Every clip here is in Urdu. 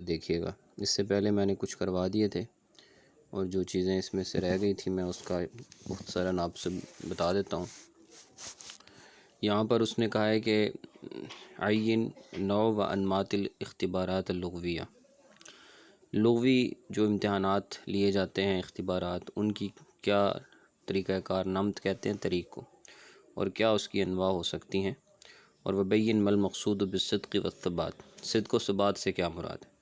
دیکھیے گا۔ اس سے پہلے میں نے کچھ کروا دیے تھے اور جو چیزیں اس میں سے رہ گئی تھیں میں اس کا مختصراً آپ سے بتا دیتا ہوں۔ یہاں پر اس نے کہا ہے کہ عین نوع و انماط الاختبارات اللغویہ، لغوی جو امتحانات لیے جاتے ہیں اختبارات، ان کی کیا طریقہ کار، نمط کہتے ہیں طریق کو، اور کیا اس کی انواع ہو سکتی ہیں، اور وبین ما المقصود بالصدق والثبات، صدق و ثبات سے کیا مراد ہے۔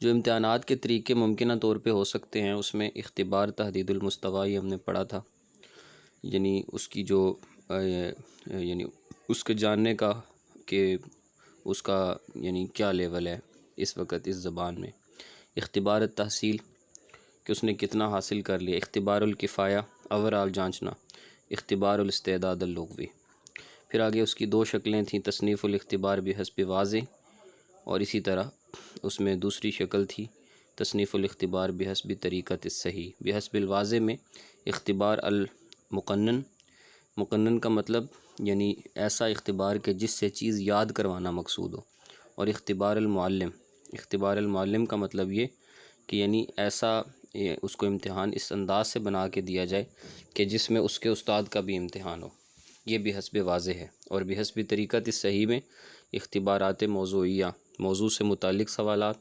جو امتحانات کے طریقے ممکنہ طور پہ ہو سکتے ہیں اس میں اختبار تحدید المستویٰ، یہ ہم نے پڑھا تھا، یعنی اس کی جو یعنی اس کے جاننے کا کہ اس کا یعنی کیا لیول ہے اس وقت اس زبان میں۔ اختبار التحصیل کہ اس نے کتنا حاصل کر لیا۔ اختبار الکفایہ اوورآل جانچنا۔ اختبار الاستعداد اللغوی۔ پھر آگے اس کی دو شکلیں تھیں، تصنیف الاختبار بحسب واضح، اور اسی طرح اس میں دوسری شکل تھی تصنیف الاختبار بحسب طریقۃ الصحیح۔ بحسب الواضح میں اختبار المقنن، مقنن کا مطلب یعنی ایسا اختبار کہ جس سے چیز یاد کروانا مقصود ہو، اور اختبار المعلم، اختبار المعلم کا مطلب یہ کہ یعنی ایسا اس کو امتحان اس انداز سے بنا کے دیا جائے کہ جس میں اس کے استاد کا بھی امتحان ہو، یہ بحسب واضح ہے۔ اور بحسب طریقۃ الصحیح میں اختبارات موضوعیہ، موضوع سے متعلق سوالات،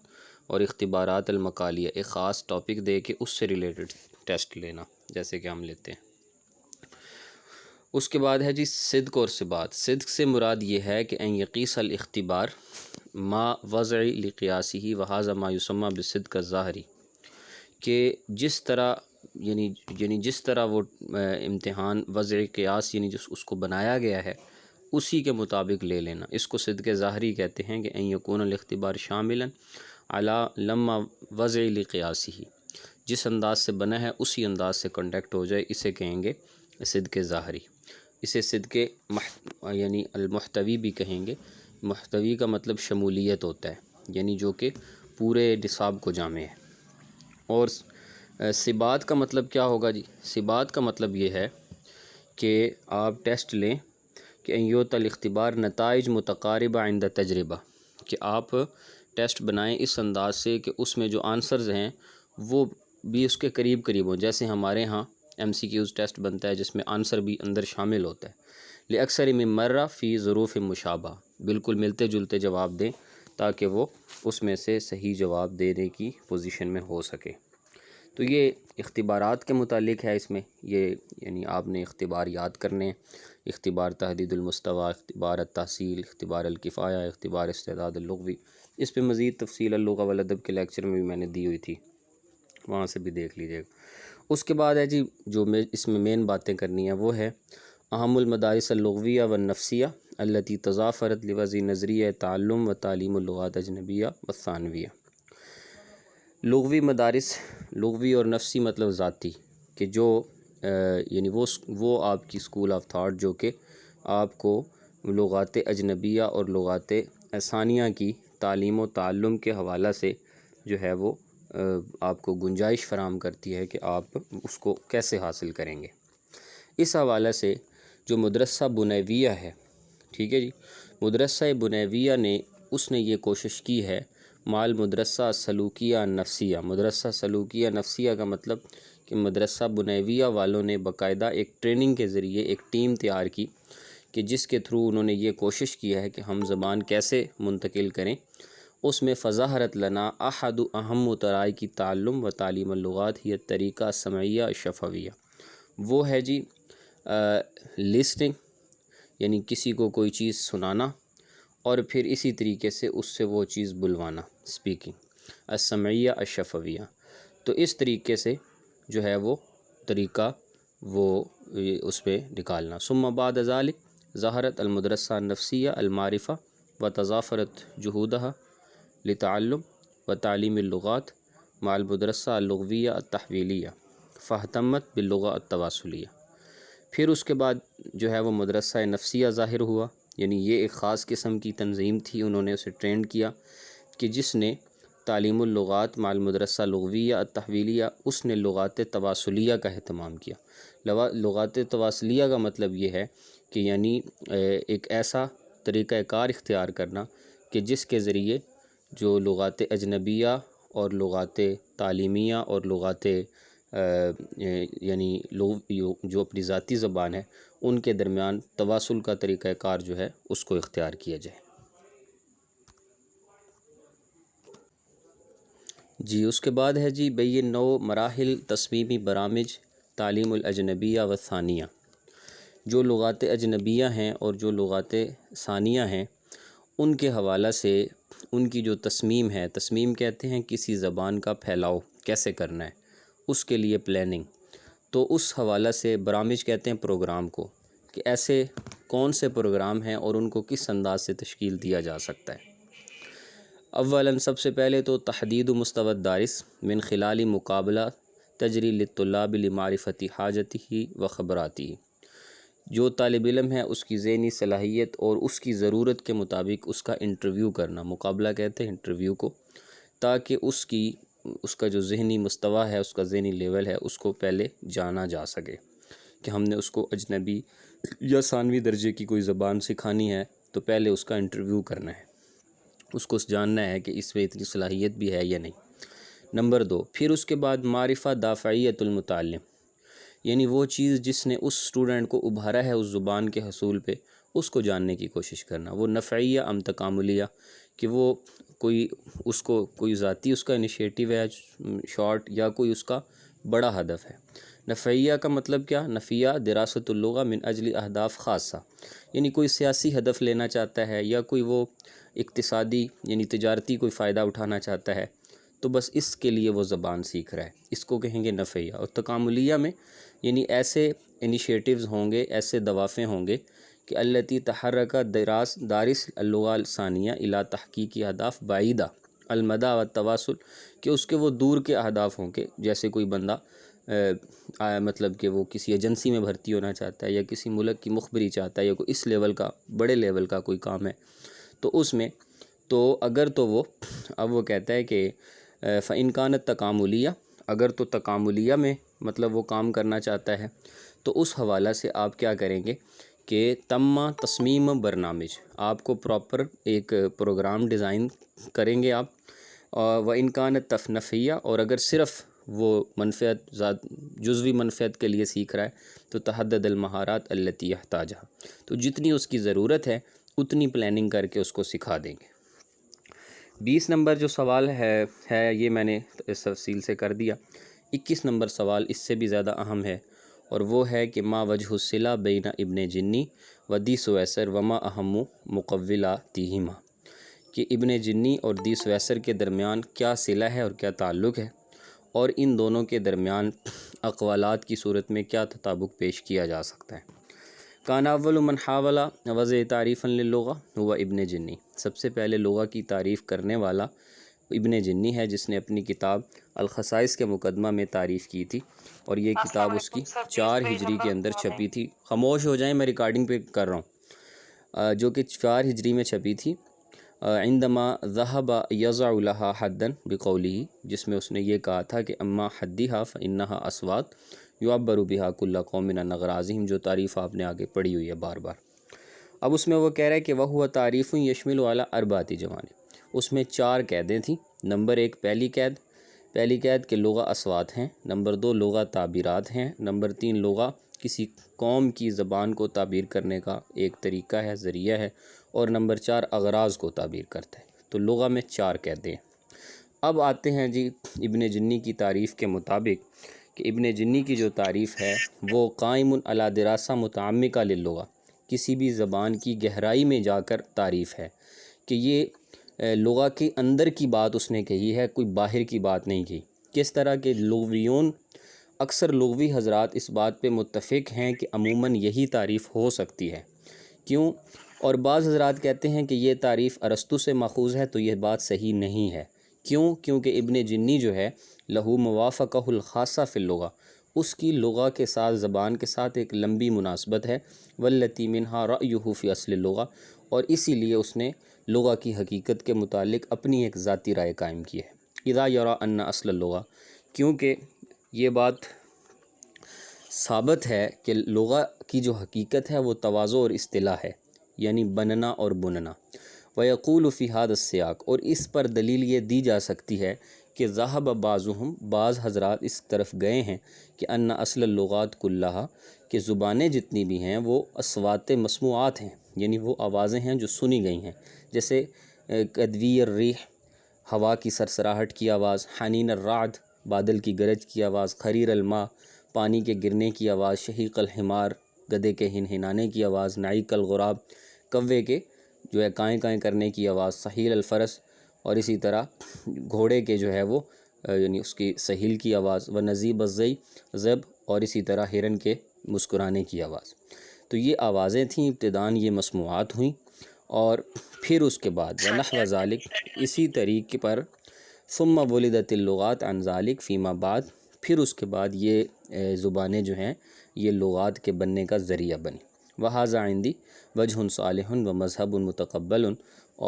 اور اختبارات المقالیہ، ایک خاص ٹاپک دے کے اس سے ریلیٹڈ ٹیسٹ لینا جیسے کہ ہم لیتے ہیں۔ اس کے بعد ہے جی صدق اور ثبات۔ صدق سے مراد یہ ہے کہ ان یقیس الاختبار ما وضع لقیاسہ وہذا ما یسمى بالصدق الظاہری، کہ جس طرح یعنی جس طرح وہ امتحان وضع قیاس یعنی جس اس کو بنایا گیا ہے اسی کے مطابق لے لینا، اس کو صدق ظاہری کہتے ہیں۔ کہ ان یکون الاختبار شاملا علی لما وضع لقیاسہ، جس انداز سے بنا ہے اسی انداز سے کنڈکٹ ہو جائے، اسے کہیں گے صدق ظاہری۔ اسے صدق یعنی المحتوی بھی کہیں گے۔ محتوی کا مطلب شمولیت ہوتا ہے، یعنی جو کہ پورے نصاب کو جامع ہے۔ اور ثبات کا مطلب کیا ہوگا جی؟ ثبات کا مطلب یہ ہے کہ آپ ٹیسٹ لیں کہ ان یؤتی الاختبار نتائج متقاربہ عند تجربہ، کہ آپ ٹیسٹ بنائیں اس انداز سے کہ اس میں جو آنسرز ہیں وہ بھی اس کے قریب قریب ہوں، جیسے ہمارے ہاں ایم سی کیوز ٹیسٹ بنتا ہے جس میں آنسر بھی اندر شامل ہوتا ہے۔ لأکثر من مرہ فی ظروف مشابہ، بالکل ملتے جلتے جواب دیں تاکہ وہ اس میں سے صحیح جواب دینے کی پوزیشن میں ہو سکے۔ تو یہ اختبارات کے متعلق ہے۔ اس میں یہ یعنی آپ نے اختبار یاد کرنے، اختبار تحدید المستویٰ، اختبار التحصیل، اختبار الکفایہ، اختبار استعداد اللغوی۔ اس پہ مزید تفصیل اللغہ والادب کے لیکچر میں بھی میں نے دی ہوئی تھی، وہاں سے بھی دیکھ لیجیے گا۔ اس کے بعد ہے جی جو اس میں مین باتیں کرنی ہیں وہ ہے اہم المدارس اللغویہ والنفسیہ التی تضافرت لوضع نظریہ تعلم و تعلیم اللغات اجنبیہ والثانویہ۔ لغوی مدارس، لغوی اور نفسی مطلب ذاتی، کہ جو یعنی وہ آپ کی اسکول آف تھاٹ جو کہ آپ کو لغات اجنبیہ اور لغات ثانیہ کی تعلیم و تعلم کے حوالہ سے جو ہے وہ آپ کو گنجائش فراہم کرتی ہے کہ آپ اس کو کیسے حاصل کریں گے۔ اس حوالے سے جو مدرسہ بنیویہ ہے، ٹھیک ہے جی، مدرسہ بنیویہ نے اس نے یہ کوشش کی ہے مال مدرسہ سلوکیہ نفسیہ۔ مدرسہ سلوکیہ نفسیہ کا مطلب کہ مدرسہ بنیویہ والوں نے باقاعدہ ایک ٹریننگ کے ذریعے ایک ٹیم تیار کی کہ جس کے تھرو انہوں نے یہ کوشش کیا ہے کہ ہم زبان کیسے منتقل کریں۔ اس میں فظہرت لنا احد اہم طرائق تعلم و تعلیم اللغات ہی الطریقہ السمعیہ الشفویہ، وہ ہے جی لسننگ، یعنی کسی کو کوئی چیز سنانا اور پھر اسی طریقے سے اس سے وہ چیز بلوانا، اسپیکنگ، السمعیہ الشفویہ۔ تو اس طریقے سے جو ہے وہ طریقہ وہ اس پہ نکالنا۔ ثم بعد ذلك ظہرت المدرسہ النفسیہ المعرفہ و تضافرت جہودہ لتعلم و تعلیم اللغات مع المدرسہ اللغویہ التحویلیہ فاہتمت باللغہ التواصلیہ۔ پھر اس کے بعد جو ہے وہ مدرسہ نفسیہ ظاہر ہوا، یعنی یہ ایک خاص قسم کی تنظیم تھی، انہوں نے اسے ٹرینڈ کیا کہ جس نے تعلیم اللغات مع المدرسہ لغویہ التحویلیہ، اس نے لغات تواصلیہ کا اہتمام کیا۔ لغات تواصلیہ کا مطلب یہ ہے کہ یعنی ایک ایسا طریقہ کار اختیار کرنا کہ جس کے ذریعے جو لغات اجنبیہ اور لغات تعلیمیہ اور لغات یعنی جو اپنی ذاتی زبان ہے ان کے درمیان تواصل کا طریقہ کار جو ہے اس کو اختیار کیا جائے۔ جی اس کے بعد ہے جی بین نو مراحل تصمیمی برامج تعلیم الاجنبیہ و ثانیہ۔ جو لغات اجنبیہ ہیں اور جو لغات ثانیہ ہیں ان کے حوالہ سے ان کی جو تصمیم ہے، تصمیم کہتے ہیں کسی زبان کا پھیلاؤ کیسے کرنا ہے، اس کے لیے پلاننگ، تو اس حوالہ سے برامج کہتے ہیں پروگرام کو، کہ ایسے کون سے پروگرام ہیں اور ان کو کس انداز سے تشکیل دیا جا سکتا ہے۔ اولاً سب سے پہلے تو تحدید مستوى الدارس من خلال مقابلہ تجری للطلاب لمعرفت حاجتہ و خبراتہ۔ جو طالب علم ہے اس کی ذہنی صلاحیت اور اس کی ضرورت کے مطابق اس کا انٹرویو کرنا، مقابلہ کہتے ہیں انٹرویو کو، تاکہ اس کا جو ذہنی مستویٰ ہے، اس کا ذہنی لیول ہے، اس کو پہلے جانا جا سکے کہ ہم نے اس کو اجنبی یا ثانوی درجے کی کوئی زبان سکھانی ہے تو پہلے اس کا انٹرویو کرنا ہے، اس کو جاننا ہے کہ اس میں اتنی صلاحیت بھی ہے یا نہیں۔ نمبر 2، پھر اس کے بعد معرفہ دافعیت المتعلم، یعنی وہ چیز جس نے اس سٹوڈنٹ کو ابھارا ہے اس زبان کے حصول پہ، اس کو جاننے کی کوشش کرنا، وہ نفعیہ ام تکاملیہ، کہ وہ کوئی ذاتی اس کا انیشیٹو ہے شارٹ، یا کوئی اس کا بڑا ہدف ہے۔ نفعیہ کا مطلب کیا؟ نفیہ دراست اللغہ من اجل اہداف خاصہ، یعنی کوئی سیاسی ہدف لینا چاہتا ہے یا کوئی وہ اقتصادی یعنی تجارتی کوئی فائدہ اٹھانا چاہتا ہے، تو بس اس کے لیے وہ زبان سیکھ رہا ہے، اس کو کہیں گے نفعیہ۔ اور تکاملیہ میں یعنی ایسے انیشیٹوز ہوں گے، ایسے دوافع ہوں گے کہ التی تحرک دارس اللغہ الثانیہ الی تحقیق اہداف بعیدہ المدى والتواصل، کہ اس کے وہ دور کے اہداف ہوں گے، جیسے کوئی بندہ مطلب کہ وہ کسی ایجنسی میں بھرتی ہونا چاہتا ہے یا کسی ملک کی مخبری چاہتا ہے یا کوئی اس لیول کا بڑے لیول کا کوئی کام ہے، تو اس میں تو اگر تو وہ اب وہ کہتا ہے کہ فَإِنْ كَانَتْ تَكَامُلِيَّةً، اگر تو تکاملیہ میں مطلب وہ کام کرنا چاہتا ہے تو اس حوالہ سے آپ کیا کریں گے کہ تم تصمیم برنامج، آپ کو پراپر ایک پروگرام ڈیزائن کریں گے آپ، وَإِنْ كَانَتْ تَفْنَفِيَّةً، اور اگر صرف وہ منفعت جزوی منفعت کے لیے سیکھ رہا ہے تو تحدد المہارات التی يحتاجها، تو جتنی اس کی ضرورت ہے اتنی پلاننگ کر کے اس کو سکھا دیں گے۔ 20 نمبر جو سوال ہے یہ میں نے اس تفصیل سے کر دیا۔ 21 نمبر سوال اس سے بھی زیادہ اہم ہے، اور وہ ہے کہ ما وجہ الصلہ بین ابن جنی و دی سویسر وما اہم مقولاتہما، کہ ابن جنی اور دی سویسر کے درمیان کیا صلہ ہے اور کیا تعلق ہے، اور ان دونوں کے درمیان اقوالات کی صورت میں کیا تطابق پیش کیا جا سکتا ہے۔ کان اول من حاول وضع تعریفا للغہ ہوا ابن جنی، سب سے پہلے لغہ کی تعریف کرنے والا ابن جنی ہے، جس نے اپنی کتاب الخصائص کے مقدمہ میں تعریف کی تھی، اور یہ کتاب اس کی 4 ہجری کے اندر چھپی تھی۔ خاموش ہو جائیں، میں ریکارڈنگ پہ کر رہا ہوں، جو کہ 4 ہجری میں چھپی تھی۔ عندما ذهب یضع لها حدا بقوله، جس میں اس نے یہ کہا تھا کہ اما حدها فانها اصوات یعبر بها كل قوم عن اغراضهم، جو تعریف آپ نے آگے پڑھی ہوئی ہے بار بار۔ اب اس میں وہ کہہ رہا ہے کہ وہو تعریف یشمل علی 4 جوانب، اس میں 4 قیدیں تھیں۔ نمبر 1 پہلی قید کہ لغہ اصوات ہیں، نمبر 2 لغہ تعبیرات ہیں، نمبر 3 لغہ کسی قوم کی زبان کو تعبیر کرنے کا ایک طریقہ ہے، ذریعہ ہے، اور نمبر 4 اغراض کو تعبیر کرتا ہے۔ تو لغہ میں 4 قیدیں ہیں۔ اب آتے ہیں جی ابن جنی کی تعریف کے مطابق، کہ ابن جنی کی جو تعریف ہے وہ قائم علی دراسہ متعمقہ للغہ، کسی بھی زبان کی گہرائی میں جا کر تعریف ہے، کہ یہ لغہ کے اندر کی بات اس نے کہی ہے، کوئی باہر کی بات نہیں کہی۔ کس طرح کہ لغویون اکثر لغوی حضرات اس بات پہ متفق ہیں کہ عموماً یہی تعریف ہو سکتی ہے، کیوں؟ اور بعض حضرات کہتے ہیں کہ یہ تعریف ارسطو سے ماخوذ ہے، تو یہ بات صحیح نہیں ہے۔ کیوں؟ کیونکہ ابن جنی جو ہے لہو موافقہ الخاصہ فی اللغہ، اس کی لغہ کے ساتھ، زبان کے ساتھ ایک لمبی مناسبت ہے، والتی منہا رأیہ فی اصل اللغہ، اور اسی لیے اس نے لغہ کی حقیقت کے متعلق اپنی ایک ذاتی رائے قائم کی ہے۔ اذا یرا ان اصل اللغہ، کیونکہ یہ بات ثابت ہے کہ لغہ کی جو حقیقت ہے وہ تواضع اور اصطلاح ہے، یعنی بننا اور بننا، وَيَقُولُ فِي هَذَا السِّيَاقِ، اور اس پر دلیل یہ دی جا سکتی ہے کہ ذَهَبَ بَعْضُهُمْ، بعض حضرات اس طرف گئے ہیں کہ ان اصل اللغات کلہا، کہ زبانیں جتنی بھی ہیں وہ اصوات مسموعات ہیں، یعنی وہ آوازیں ہیں جو سنی گئی ہیں، جیسے کدوی الریح، ہوا کی سرسراہٹ کی آواز، حنین الرعد، بادل کی گرج کی آواز، خریر الماء، پانی کے گرنے کی آواز، شہیق الحمار، گدے کے ہنہنانے کی آواز، نعیق الغراب، کوے کے جو ہے کائیں کائیں کرنے کی آواز، سہیل الفرس، اور اسی طرح گھوڑے کے جو ہے وہ یعنی اس کی سہیل کی آواز، و نزیب الزئی، زب، اور اسی طرح ہرن کے مسکرانے کی آواز۔ تو یہ آوازیں تھیں، ابتداً یہ مسموعات ہوئیں، اور پھر اس کے بعد وَنَحْوَ ذَلِكَ، اسی طریقے پر ثُمَّ وُلِدَتِ اللُّغَاتُ عَنْ ذَلِكَ فِيمَا بعد، پھر اس کے بعد یہ زبانیں جو ہیں یہ لغات کے بننے کا ذریعہ بنی۔ وَهَذَا عِنْدِي وَجْهٌ صَالِحٌ وَمَذْهَبٌ مُتَقَبَّلٌ،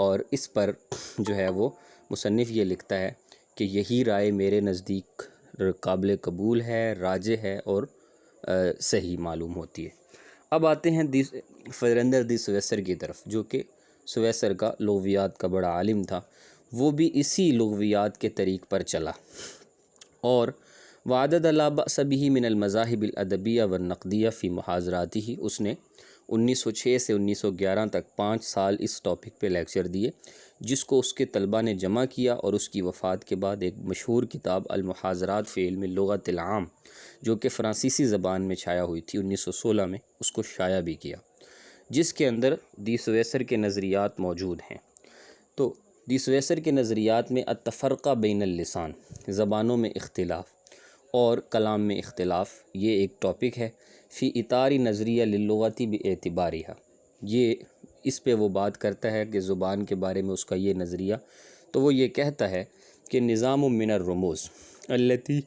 اور اس پر جو ہے وہ مصنف یہ لکھتا ہے کہ یہی رائے میرے نزدیک قابل قبول ہے، راجح ہے اور صحیح معلوم ہوتی ہے۔ اب آتے ہیں فیرندر دی سویسر کی طرف، جو کہ سویسر کا لغویات کا بڑا عالم تھا، وہ بھی اسی لغویات کے طریق پر چلا، اور وعدد لا بأس به من المذاہب الادبیہ والنقدیہ فی محاضراته، اس نے 1906 سے 1911 تک 5 سال اس ٹاپک پہ لیکچر دیے، جس کو اس کے طلباء نے جمع کیا، اور اس کی وفات کے بعد ایک مشہور کتاب المحاضرات فی علم اللغۃ العام، جو کہ فرانسیسی زبان میں چھایا ہوئی تھی 1916 میں، اس کو شائع بھی کیا، جس کے اندر دی سویسر کے نظریات موجود ہیں۔ تو دی سویسر کے نظریات میں التفرقہ بین اللسان، زبانوں میں اختلاف اور کلام میں اختلاف، یہ ایک ٹاپک ہے، فی اطار نظریہ للغۃ باعتبارہا، یہ اس پہ وہ بات کرتا ہے کہ زبان کے بارے میں اس کا یہ نظریہ، تو وہ یہ کہتا ہے کہ نظام من الرموز التی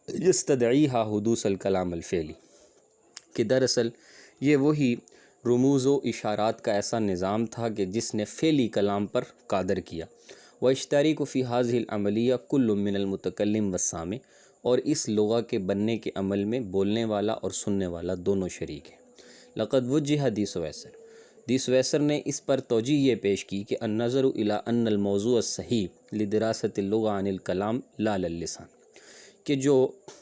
یستدعیہا حدوث الکلام الفعلی، کہ دراصل یہ وہی رموز و اشارات کا ایسا نظام تھا کہ جس نے فعلی کلام پر قادر کیا، وَيَشْتَرِكُ فِي هَذِهِ الْعَمَلِيَّةِ كُلٌّ مِّنَ الْمُتَكَلِّمِ وَالسَّامِعِ، اور اس لغہ کے بننے کے عمل میں بولنے والا اور سننے والا دونوں شریک ہیں۔ لقد وجہ دی سویسر، دی سویسر نے اس پر توجیہ یہ پیش کی کہ النظر الی ان الموضوع الصحیح لدراست اللغة عن الکلام لا للسان، کہ جو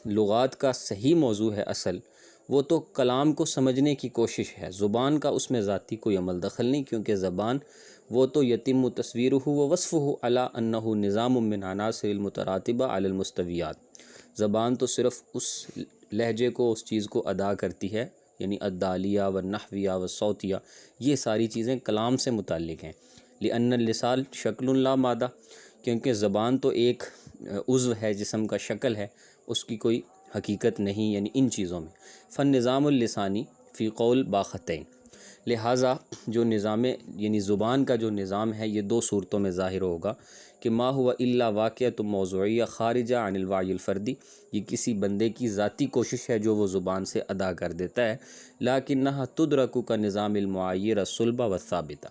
لغات کا صحیح موضوع ہے اصل، وہ تو کلام کو سمجھنے کی کوشش ہے، زبان کا اس میں ذاتی کوئی عمل دخل نہیں، کیونکہ زبان وہ تو یتم تصویرہ و وصفہ علی انہ نظام من عناصر المتراتبہ علی المستویات، زبان تو صرف اس لہجے کو، اس چیز کو ادا کرتی ہے، یعنی الدالیہ والنحویہ والصوتیہ، یہ ساری چیزیں کلام سے متعلق ہیں۔ لأن اللسان شکل لا مادہ، کیونکہ زبان تو ایک عضو ہے، جسم کا شکل ہے، اس کی کوئی حقیقت نہیں، یعنی ان چیزوں میں۔ فالنظام اللسانی فی قول باختین، لہٰذا جو نظام یعنی زبان کا جو نظام ہے یہ 2 صورتوں میں ظاہر ہوگا، کہ ما ہوا الا واقعۃ موضوعیہ خارجہ عن الوعی الفردی، یہ کسی بندے کی ذاتی کوشش ہے جو وہ زبان سے ادا کر دیتا ہے، لیکنھا تدرک کا نظام المعایر الصلبہ والثابتہ،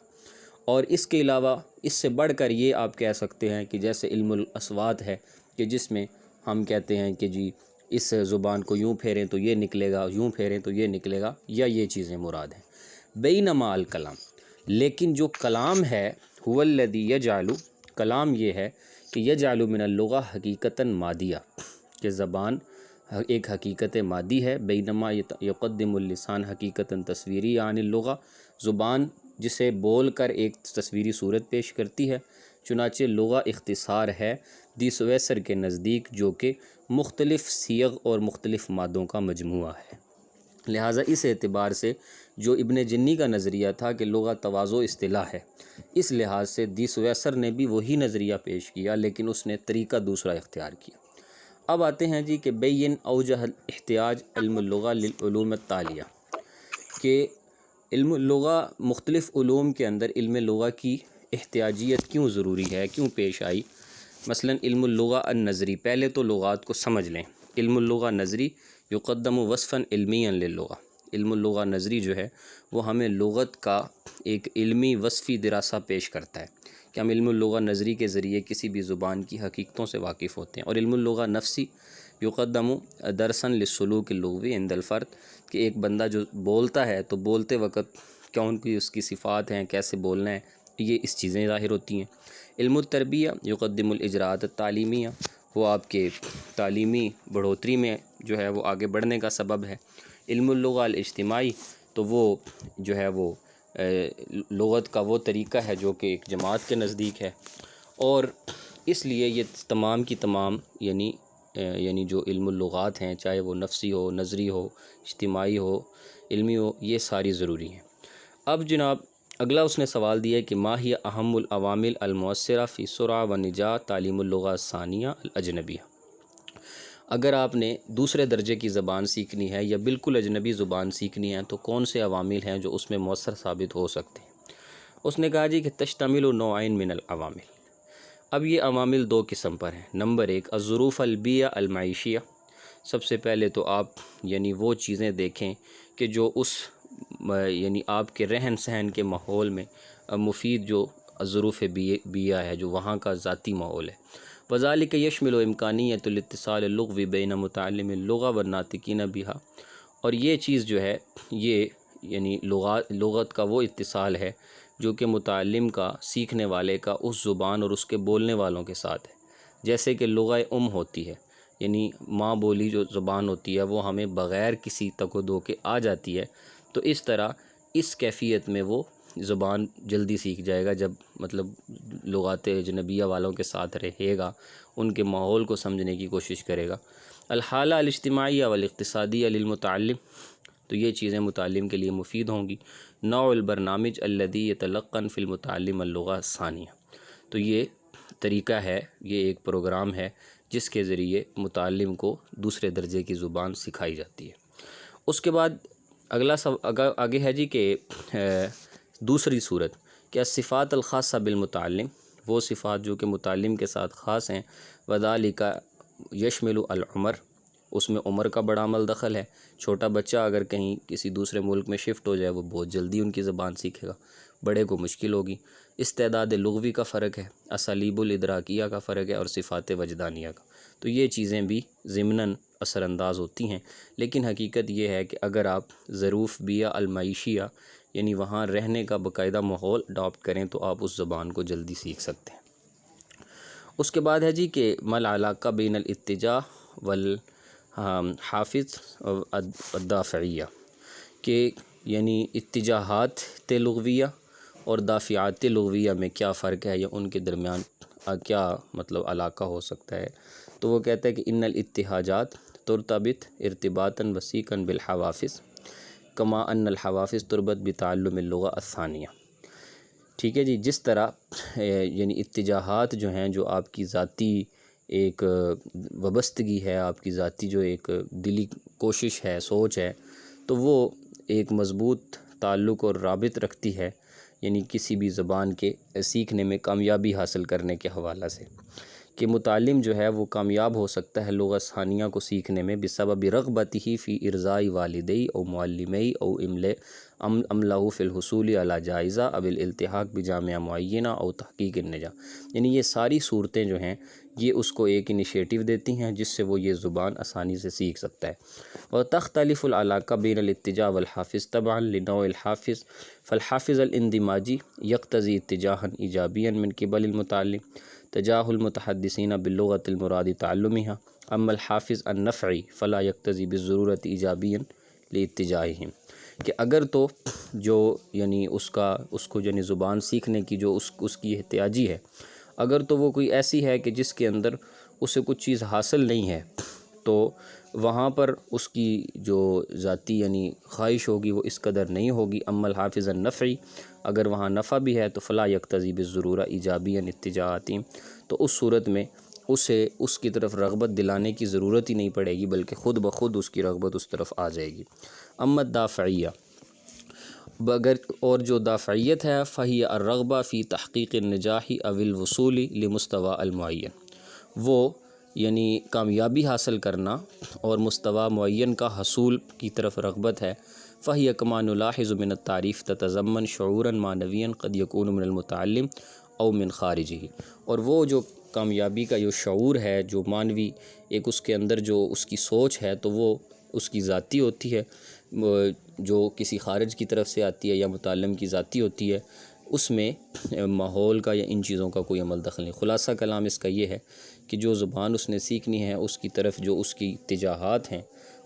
اور اس کے علاوہ اس سے بڑھ کر یہ آپ کہہ سکتے ہیں کہ جیسے علم الاصوات ہے، کہ جس میں ہم کہتے ہیں کہ جی اس زبان کو یوں پھیریں تو یہ نکلے گا، یوں پھیریں تو یہ نکلے گا، یا یہ چیزیں مراد ہیں۔ بینما الکلام، لیکن جو کلام ہے، هو الذی یجعل، کلام یہ ہے کہ یجعل من اللغہ حقیقتاً مادیہ، کہ زبان ایک حقیقت مادی ہے، بینما یقدم اللسان حقیقتاً تصویری عن اللغہ، زبان جسے بول کر ایک تصویری صورت پیش کرتی ہے، چنانچہ لغہ اختصار ہے دی سویسر کے نزدیک، جو کہ مختلف صیغ اور مختلف مادوں کا مجموعہ ہے۔ لہٰذا اس اعتبار سے جو ابن جنی کا نظریہ تھا کہ لغہ تواضع اصطلاح ہے، اس لحاظ سے دی سویسر نے بھی وہی نظریہ پیش کیا، لیکن اس نے طریقہ دوسرا اختیار کیا۔ اب آتے ہیں جی کہ بین اوجہ احتیاج علم اللغہ للعلوم التالیہ، کہ علم اللغہ مختلف علوم کے اندر علم لغہ کی احتیاجیت کیوں ضروری ہے، کیوں پیش آئی۔ مثلا علم اللغہ النظری، پہلے تو لغات کو سمجھ لیں۔ علم اللغہ نظری یقدم وصفاً علمیا للغہ، علم اللغہ نظری جو ہے وہ ہمیں لغت کا ایک علمی وصفی دراسہ پیش کرتا ہے، کہ ہم علم اللغہ نظری کے ذریعے کسی بھی زبان کی حقیقتوں سے واقف ہوتے ہیں۔ اور علم اللغہ نفسی یقدم درساً للسلوک اللغوی عند الفرد، کہ ایک بندہ جو بولتا ہے تو بولتے وقت کون کی اس کی صفات ہیں، کیسے بولنا ہے، یہ اس چیزیں ظاہر ہوتی ہیں۔ علم التربیہ یقدم الاجراءات التعلیمیہ، وہ آپ کے تعلیمی بڑھوتری میں جو ہے وہ آگے بڑھنے کا سبب ہے۔ علم اللغہ الاجتماعی، تو وہ جو ہے وہ لغت کا وہ طریقہ ہے جو کہ ایک جماعت کے نزدیک ہے، اور اس لیے یہ تمام کی تمام یعنی جو علم اللغات ہیں، چاہے وہ نفسی ہو، نظری ہو، اجتماعی ہو، علمی ہو، یہ ساری ضروری ہیں۔ اب جناب اگلا اس نے سوال دیا ہے کہ ما ہی اہم العوامل المؤثرہ فی سرعہ و نجاح تعلیم اللغہ الثانیہ الاجنبیہ۔ اگر آپ نے دوسرے درجے کی زبان سیکھنی ہے یا بالکل اجنبی زبان سیکھنی ہے تو کون سے عوامل ہیں جو اس میں مؤثر ثابت ہو سکتے ہیں؟ اس نے کہا جی کہ تشتمل نوعین من العوامل۔ اب یہ عوامل دو قسم پر ہیں۔ نمبر ایک الظروف البیہ المعیشیہ، سب سے پہلے تو آپ یعنی وہ چیزیں دیکھیں کہ جو اس یعنی آپ کے رہن سہن کے ماحول میں مفید جو ظروف بیہ ہے، جو وہاں کا ذاتی ماحول ہے۔ وذالک یشمل امکانیت الاتصال اللغوی بین متعلم اللغہ والناطقین بہا، اور یہ چیز جو ہے یہ یعنی لغت کا وہ اتصال ہے جو کہ متعلم کا، سیکھنے والے کا اس زبان اور اس کے بولنے والوں کے ساتھ ہے۔ جیسے کہ لغہ ہوتی ہے، یعنی ماں بولی جو زبان ہوتی ہے وہ ہمیں بغیر کسی تک و دو کے آ جاتی ہے، تو اس طرح اس کیفیت میں وہ زبان جلدی سیکھ جائے گا جب مطلب لغات اجنبیہ والوں کے ساتھ رہے گا، ان کے ماحول کو سمجھنے کی کوشش کرے گا۔ الحالہ الاجتماعیہ والاقتصادیہ للمتعلم، تو یہ چیزیں متعلم کے لیے مفید ہوں گی۔ نوع البرنامج الذی یتلقن فی المتعلم اللغہ الثانیہ، تو یہ طریقہ ہے، یہ ایک پروگرام ہے جس کے ذریعے متعلم کو دوسرے درجے کی زبان سکھائی جاتی ہے۔ اس کے بعد آگے ہے جی کہ دوسری صورت کیا صفات الخاصہ بالمتعلم، وہ صفات جو کہ متعلم کے ساتھ خاص ہیں۔ وذالک یشمل العمر، اس میں عمر کا بڑا عمل دخل ہے۔ چھوٹا بچہ اگر کہیں کسی دوسرے ملک میں شفٹ ہو جائے وہ بہت جلدی ان کی زبان سیکھے گا، بڑے کو مشکل ہوگی۔ استعداد لغوی کا فرق ہے، اسالیب الادراکیہ کا فرق ہے، اور صفات وجدانیہ کا، تو یہ چیزیں بھی ضمناً اثر انداز ہوتی ہیں۔ لیکن حقیقت یہ ہے کہ اگر آپ ظروف بیہ المعیشیہ یعنی وہاں رہنے کا باقاعدہ ماحول اڈاپٹ کریں تو آپ اس زبان کو جلدی سیکھ سکتے ہیں۔ اس کے بعد ہے جی کہ ما العلاقہ بین الاتجاہ والحافظ الدافعیہ، کہ یعنی اتجاہات لغویہ اور دافعات لغویہ میں کیا فرق ہے یا ان کے درمیان کیا مطلب علاقہ ہو سکتا ہے۔ تو وہ کہتا ہے کہ ان الاتحاجات ترتبط ارتباطا وثیقا بالحوافظ کما ان الحوافظ تربط بتعلم اللغہ الثانیہ۔ ٹھیک ہے جی، جس طرح یعنی اتجاہات جو ہیں، جو آپ کی ذاتی ایک وابستگی ہے، آپ کی ذاتی جو ایک دلی کوشش ہے، سوچ ہے، تو وہ ایک مضبوط تعلق اور رابط رکھتی ہے یعنی کسی بھی زبان کے سیکھنے میں کامیابی حاصل کرنے کے حوالہ سے، کہ متعلم جو ہے وہ کامیاب ہو سکتا ہے لغہ ثانیہ کو سیکھنے میں بسبب رغبتہ فی ارضاء والدی او معلمی او عملہ فی الحصول علی جائزہ او الالتحاق بجامعہ معینہ او تحقیق النجاح، یعنی یہ ساری صورتیں جو ہیں یہ اس کو ایک انیشیٹو دیتی ہیں جس سے وہ یہ زبان آسانی سے سیکھ سکتا ہے۔ وتختلف العلاقہ بین الاتجاہ والحافظ تبعا لنوع الحافظ، فالحافظ الاندماجی یقتضی اتجاہا ایجابیا من قبل المتعلم تجاہ المتحدثین باللغۃ المراد تعلمها، اما الحافظ النفعی فلا یقتضی بالضرورۃ ایجابیا لاتجاہہم، کہ اگر تو جو یعنی اس کو یعنی زبان سیکھنے کی جو اس کی احتیاجی ہے، اگر تو وہ کوئی ایسی ہے کہ جس کے اندر اسے کچھ چیز حاصل نہیں ہے، تو وہاں پر اس کی جو ذاتی یعنی خواہش ہوگی وہ اس قدر نہیں ہوگی۔ اما الحافظ النفعی، اگر وہاں نفع بھی ہے تو فلا یقتضی بالضرورہ ایجابیا اتجاہاتہم، تو اس صورت میں اسے اس کی طرف رغبت دلانے کی ضرورت ہی نہیں پڑے گی بلکہ خود بخود اس کی رغبت اس طرف آ جائے گی۔ اما الدافعیہ، اور جو دافعیت ہے فہی الرغبہ فی تحقیق النجاح او الوصول لمستوى المعین، وہ یعنی کامیابی حاصل کرنا اور مستوی معین کا حصول کی طرف رغبت ہے۔ فہی کما نلاحظ من التعریف تتضمن شعورا معنویا قد یکون من المتعلم او من خارجہ، اور وہ جو کامیابی کا جو شعور ہے، جو معنوی ایک اس کے اندر جو اس کی سوچ ہے، تو وہ اس کی ذاتی ہوتی ہے، جو کسی خارج کی طرف سے آتی ہے یا متعلم کی ذاتی ہوتی ہے۔ اس میں ماحول کا یا ان چیزوں کا کوئی عمل دخل نہیں۔ خلاصہ کلام اس کا یہ ہے کہ جو زبان اس نے سیکھنی ہے اس کی طرف جو اس کی اتجاہات ہیں،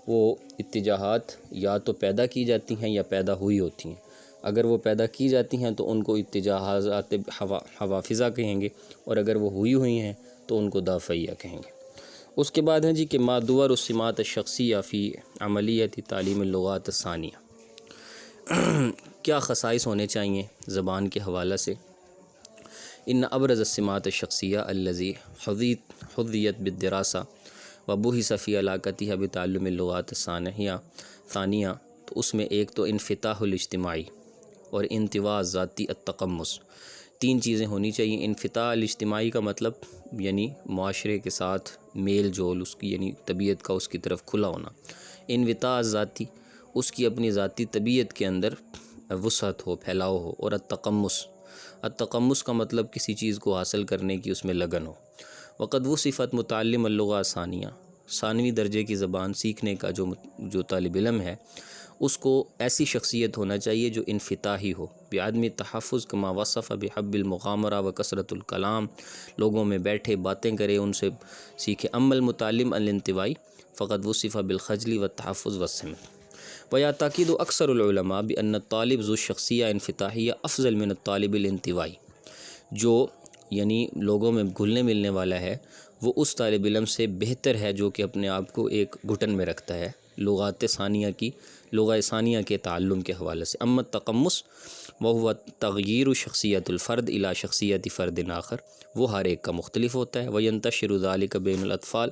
وہ اتجاہات یا تو پیدا کی جاتی ہیں یا پیدا ہوئی ہوتی ہیں۔ اگر وہ پیدا کی جاتی ہیں تو ان کو اتجاہات حوافظہ کہیں گے، اور اگر وہ ہوئی ہوئی ہیں تو ان کو دافعیہ کہیں گے۔ اس کے بعد ہے جی کہ ما دور السمات الشخصیہ فی عملیت تعلیم اللغات الثانیہ، کیا خصائص ہونے چاہیے زبان کے حوالہ سے۔ ان ابرز السمات الشخصیہ الذی حظیت بالدراسہ وبحث فی علاقتها بتعلم اللغات الثانیہ، تو اس میں ایک تو انفتاح الاجتماعی اور انطواء ذاتی التقمص، تین چیزیں ہونی چاہیے۔ انفتاح الاجتماعی کا مطلب یعنی معاشرے کے ساتھ میل جول، اس کی یعنی طبیعت کا اس کی طرف کھلا ہونا۔ انفتاح ذاتی، اس کی اپنی ذاتی طبیعت کے اندر وسعت ہو، پھیلاؤ ہو۔ اور التقمص کا مطلب کسی چیز کو حاصل کرنے کی اس میں لگن ہو۔ وقد وصفت متعلم اللغہ ثانیہ، ثانوی درجے کی زبان سیکھنے کا جو طالب علم ہے، اس کو ایسی شخصیت ہونا چاہیے جو انفتاحی ہو، بعدم تحفظ کما وصف بحب المغامرہ و کثرت الکلام، لوگوں میں بیٹھے باتیں کرے، ان سے سیکھے۔ اما المتعلم الانطوائی فقد وصف بالخجل والتحفظ والصمت۔ ويعتقد اکثر العلماء بأن الطالب ذو الشخصیہ انفتاحیہ افضل من الطالب الانطوائی، جو یعنی لوگوں میں گھلنے ملنے والا ہے، وہ اس طالب علم سے بہتر ہے جو کہ اپنے آپ کو ایک گھٹن میں رکھتا ہے لغات ثانیہ کے تعلم کے حوالے سے۔ اما التقمص وهو تغییر شخصیت الفرد الی شخصیت فرد آخر، وہ ہر ایک کا مختلف ہوتا ہے۔ وینتشر ذلك بین الاطفال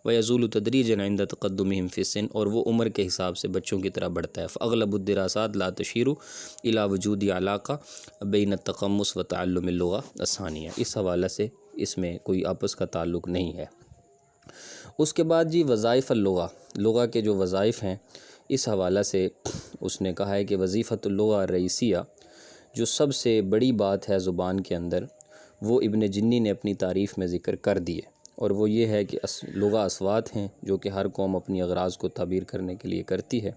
ویزول تدریجا عند تقدمهم فی السن، اور وہ عمر کے حساب سے بچوں کی طرح بڑھتا ہے۔ فاغلب الدراسات لا تشیر الی وجود علاقہ بین التقمص و تعلم اللغہ الثانیہ، اس حوالے سے اس میں کوئی آپس کا تعلق نہیں ہے۔ اس کے بعد جی وظائف اللغہ، لغہ کے جو وظائف ہیں، اس حوالہ سے اس نے کہا ہے کہ وظیفۃ اللغہ الرئیسیہ، جو سب سے بڑی بات ہے زبان کے اندر، وہ ابن جنی نے اپنی تعریف میں ذکر کر دی ہے، اور وہ یہ ہے کہ لغہ اصوات ہیں جو کہ ہر قوم اپنی اغراض کو تعبیر کرنے کے لیے کرتی ہے،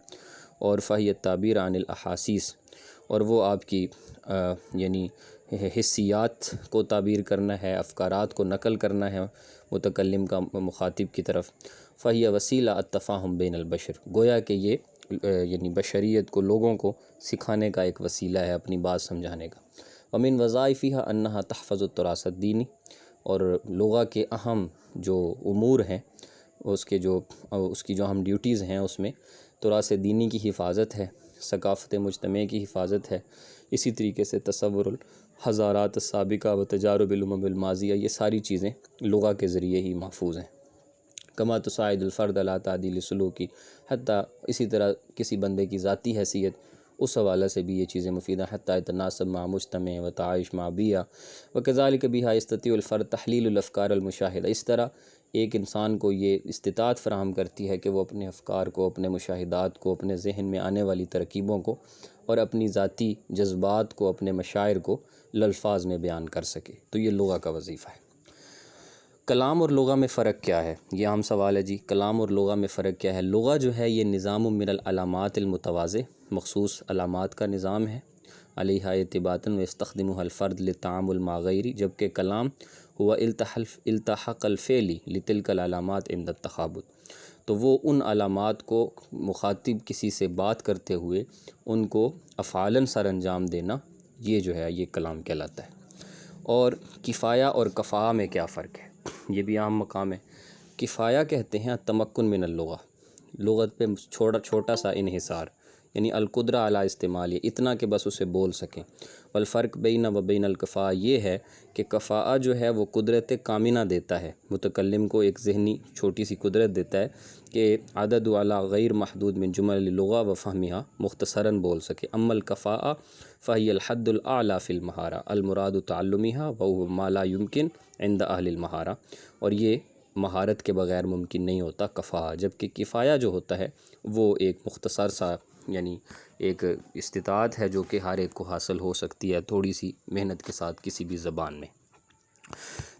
اور فہی التعبیر عن الاحاسیس، اور وہ آپ کی یعنی حسیات کو تعبیر کرنا ہے، افکارات کو نقل کرنا ہے متکلم کا مخاطب کی طرف۔ فہی وسیلہ التفاہم بین البشر، گویا کہ یہ یعنی بشریت کو، لوگوں کو سکھانے کا ایک وسیلہ ہے، اپنی بات سمجھانے کا۔ ومن وظائفها انہا تحفظ التراث الدینی، اور لغہ کے اہم جو امور ہیں، اس کی جو اہم ڈیوٹیز ہیں، اس میں تراث دینی کی حفاظت ہے، ثقافت مجتمع کی حفاظت ہے، اسی طریقے سے تصور الحضارات السابقہ و تجارب الامم الماضیہ، یہ ساری چیزیں لغہ کے ذریعے ہی محفوظ ہیں۔ کما تساعد الفرد علی تعدیل سلوکی، حتیٰ اسی طرح کسی بندے کی ذاتی حیثیت، اس حوالے سے بھی یہ چیزیں مفید ہیں، حتیٰ تناسب مع مجتمع و تعائش مع بیہ وکذالک بہا یستطیع الفرد تحلیل الافکار المشاہدہ، اس طرح ایک انسان کو یہ استطاعت فراہم کرتی ہے کہ وہ اپنے افکار کو، اپنے مشاہدات کو، اپنے ذہن میں آنے والی ترکیبوں کو، اور اپنی ذاتی جذبات کو، اپنے مشاعر کو الفاظ میں بیان کر سکے۔ تو یہ لغہ کا وظیفہ ہے۔ کلام اور لغہ میں فرق کیا ہے؟ یہ اہم سوال ہے جی، کلام اور لغہ میں فرق کیا ہے؟ لغہ جو ہے یہ نظام من العلامات المتواضع، مخصوص علامات کا نظام ہے، علیہا اعتباطً ویستخدمها الفرد للتعامل مع غیری، جبکہ کلام ہوا التحق الفعلی لتلک العلامات عند التخاطب، تو وہ ان علامات کو مخاطب کسی سے بات کرتے ہوئے ان کو افعالاً سر انجام دینا، یہ جو ہے یہ کلام کہلاتا ہے۔ اور کفایہ اور کفاءہ میں کیا فرق ہے؟ یہ بھی اہم مقام ہے۔ کفایہ کہتے ہیں التمکن من اللغہ، لغت پہ چھوٹا سا انحصار، یعنی القدرہ علی استعمال، یہ اتنا کہ بس اسے بول سکیں۔ والفرق بین و بین الکفاءہ یہ ہے کہ کفاءہ جو ہے وہ قدرت کامنہ دیتا ہے، متکلم کو ایک ذہنی چھوٹی سی قدرت دیتا ہے کہ عدد والا غیر محدود من جمل اللغہ و فہمہا، مختصراً بول سکے۔ اما الکفاءہ فہی الحد الاعلیٰ فی المہارہ المراد تعلمہا وہو ما لا یمکن عند اہل المہارہ، اور یہ مہارت کے بغیر ممکن نہیں ہوتا کفاءہ، جبکہ کفایہ جو ہوتا ہے وہ ایک مختصر سا یعنی ایک استطاعت ہے جو کہ ہر ایک کو حاصل ہو سکتی ہے تھوڑی سی محنت کے ساتھ کسی بھی زبان میں۔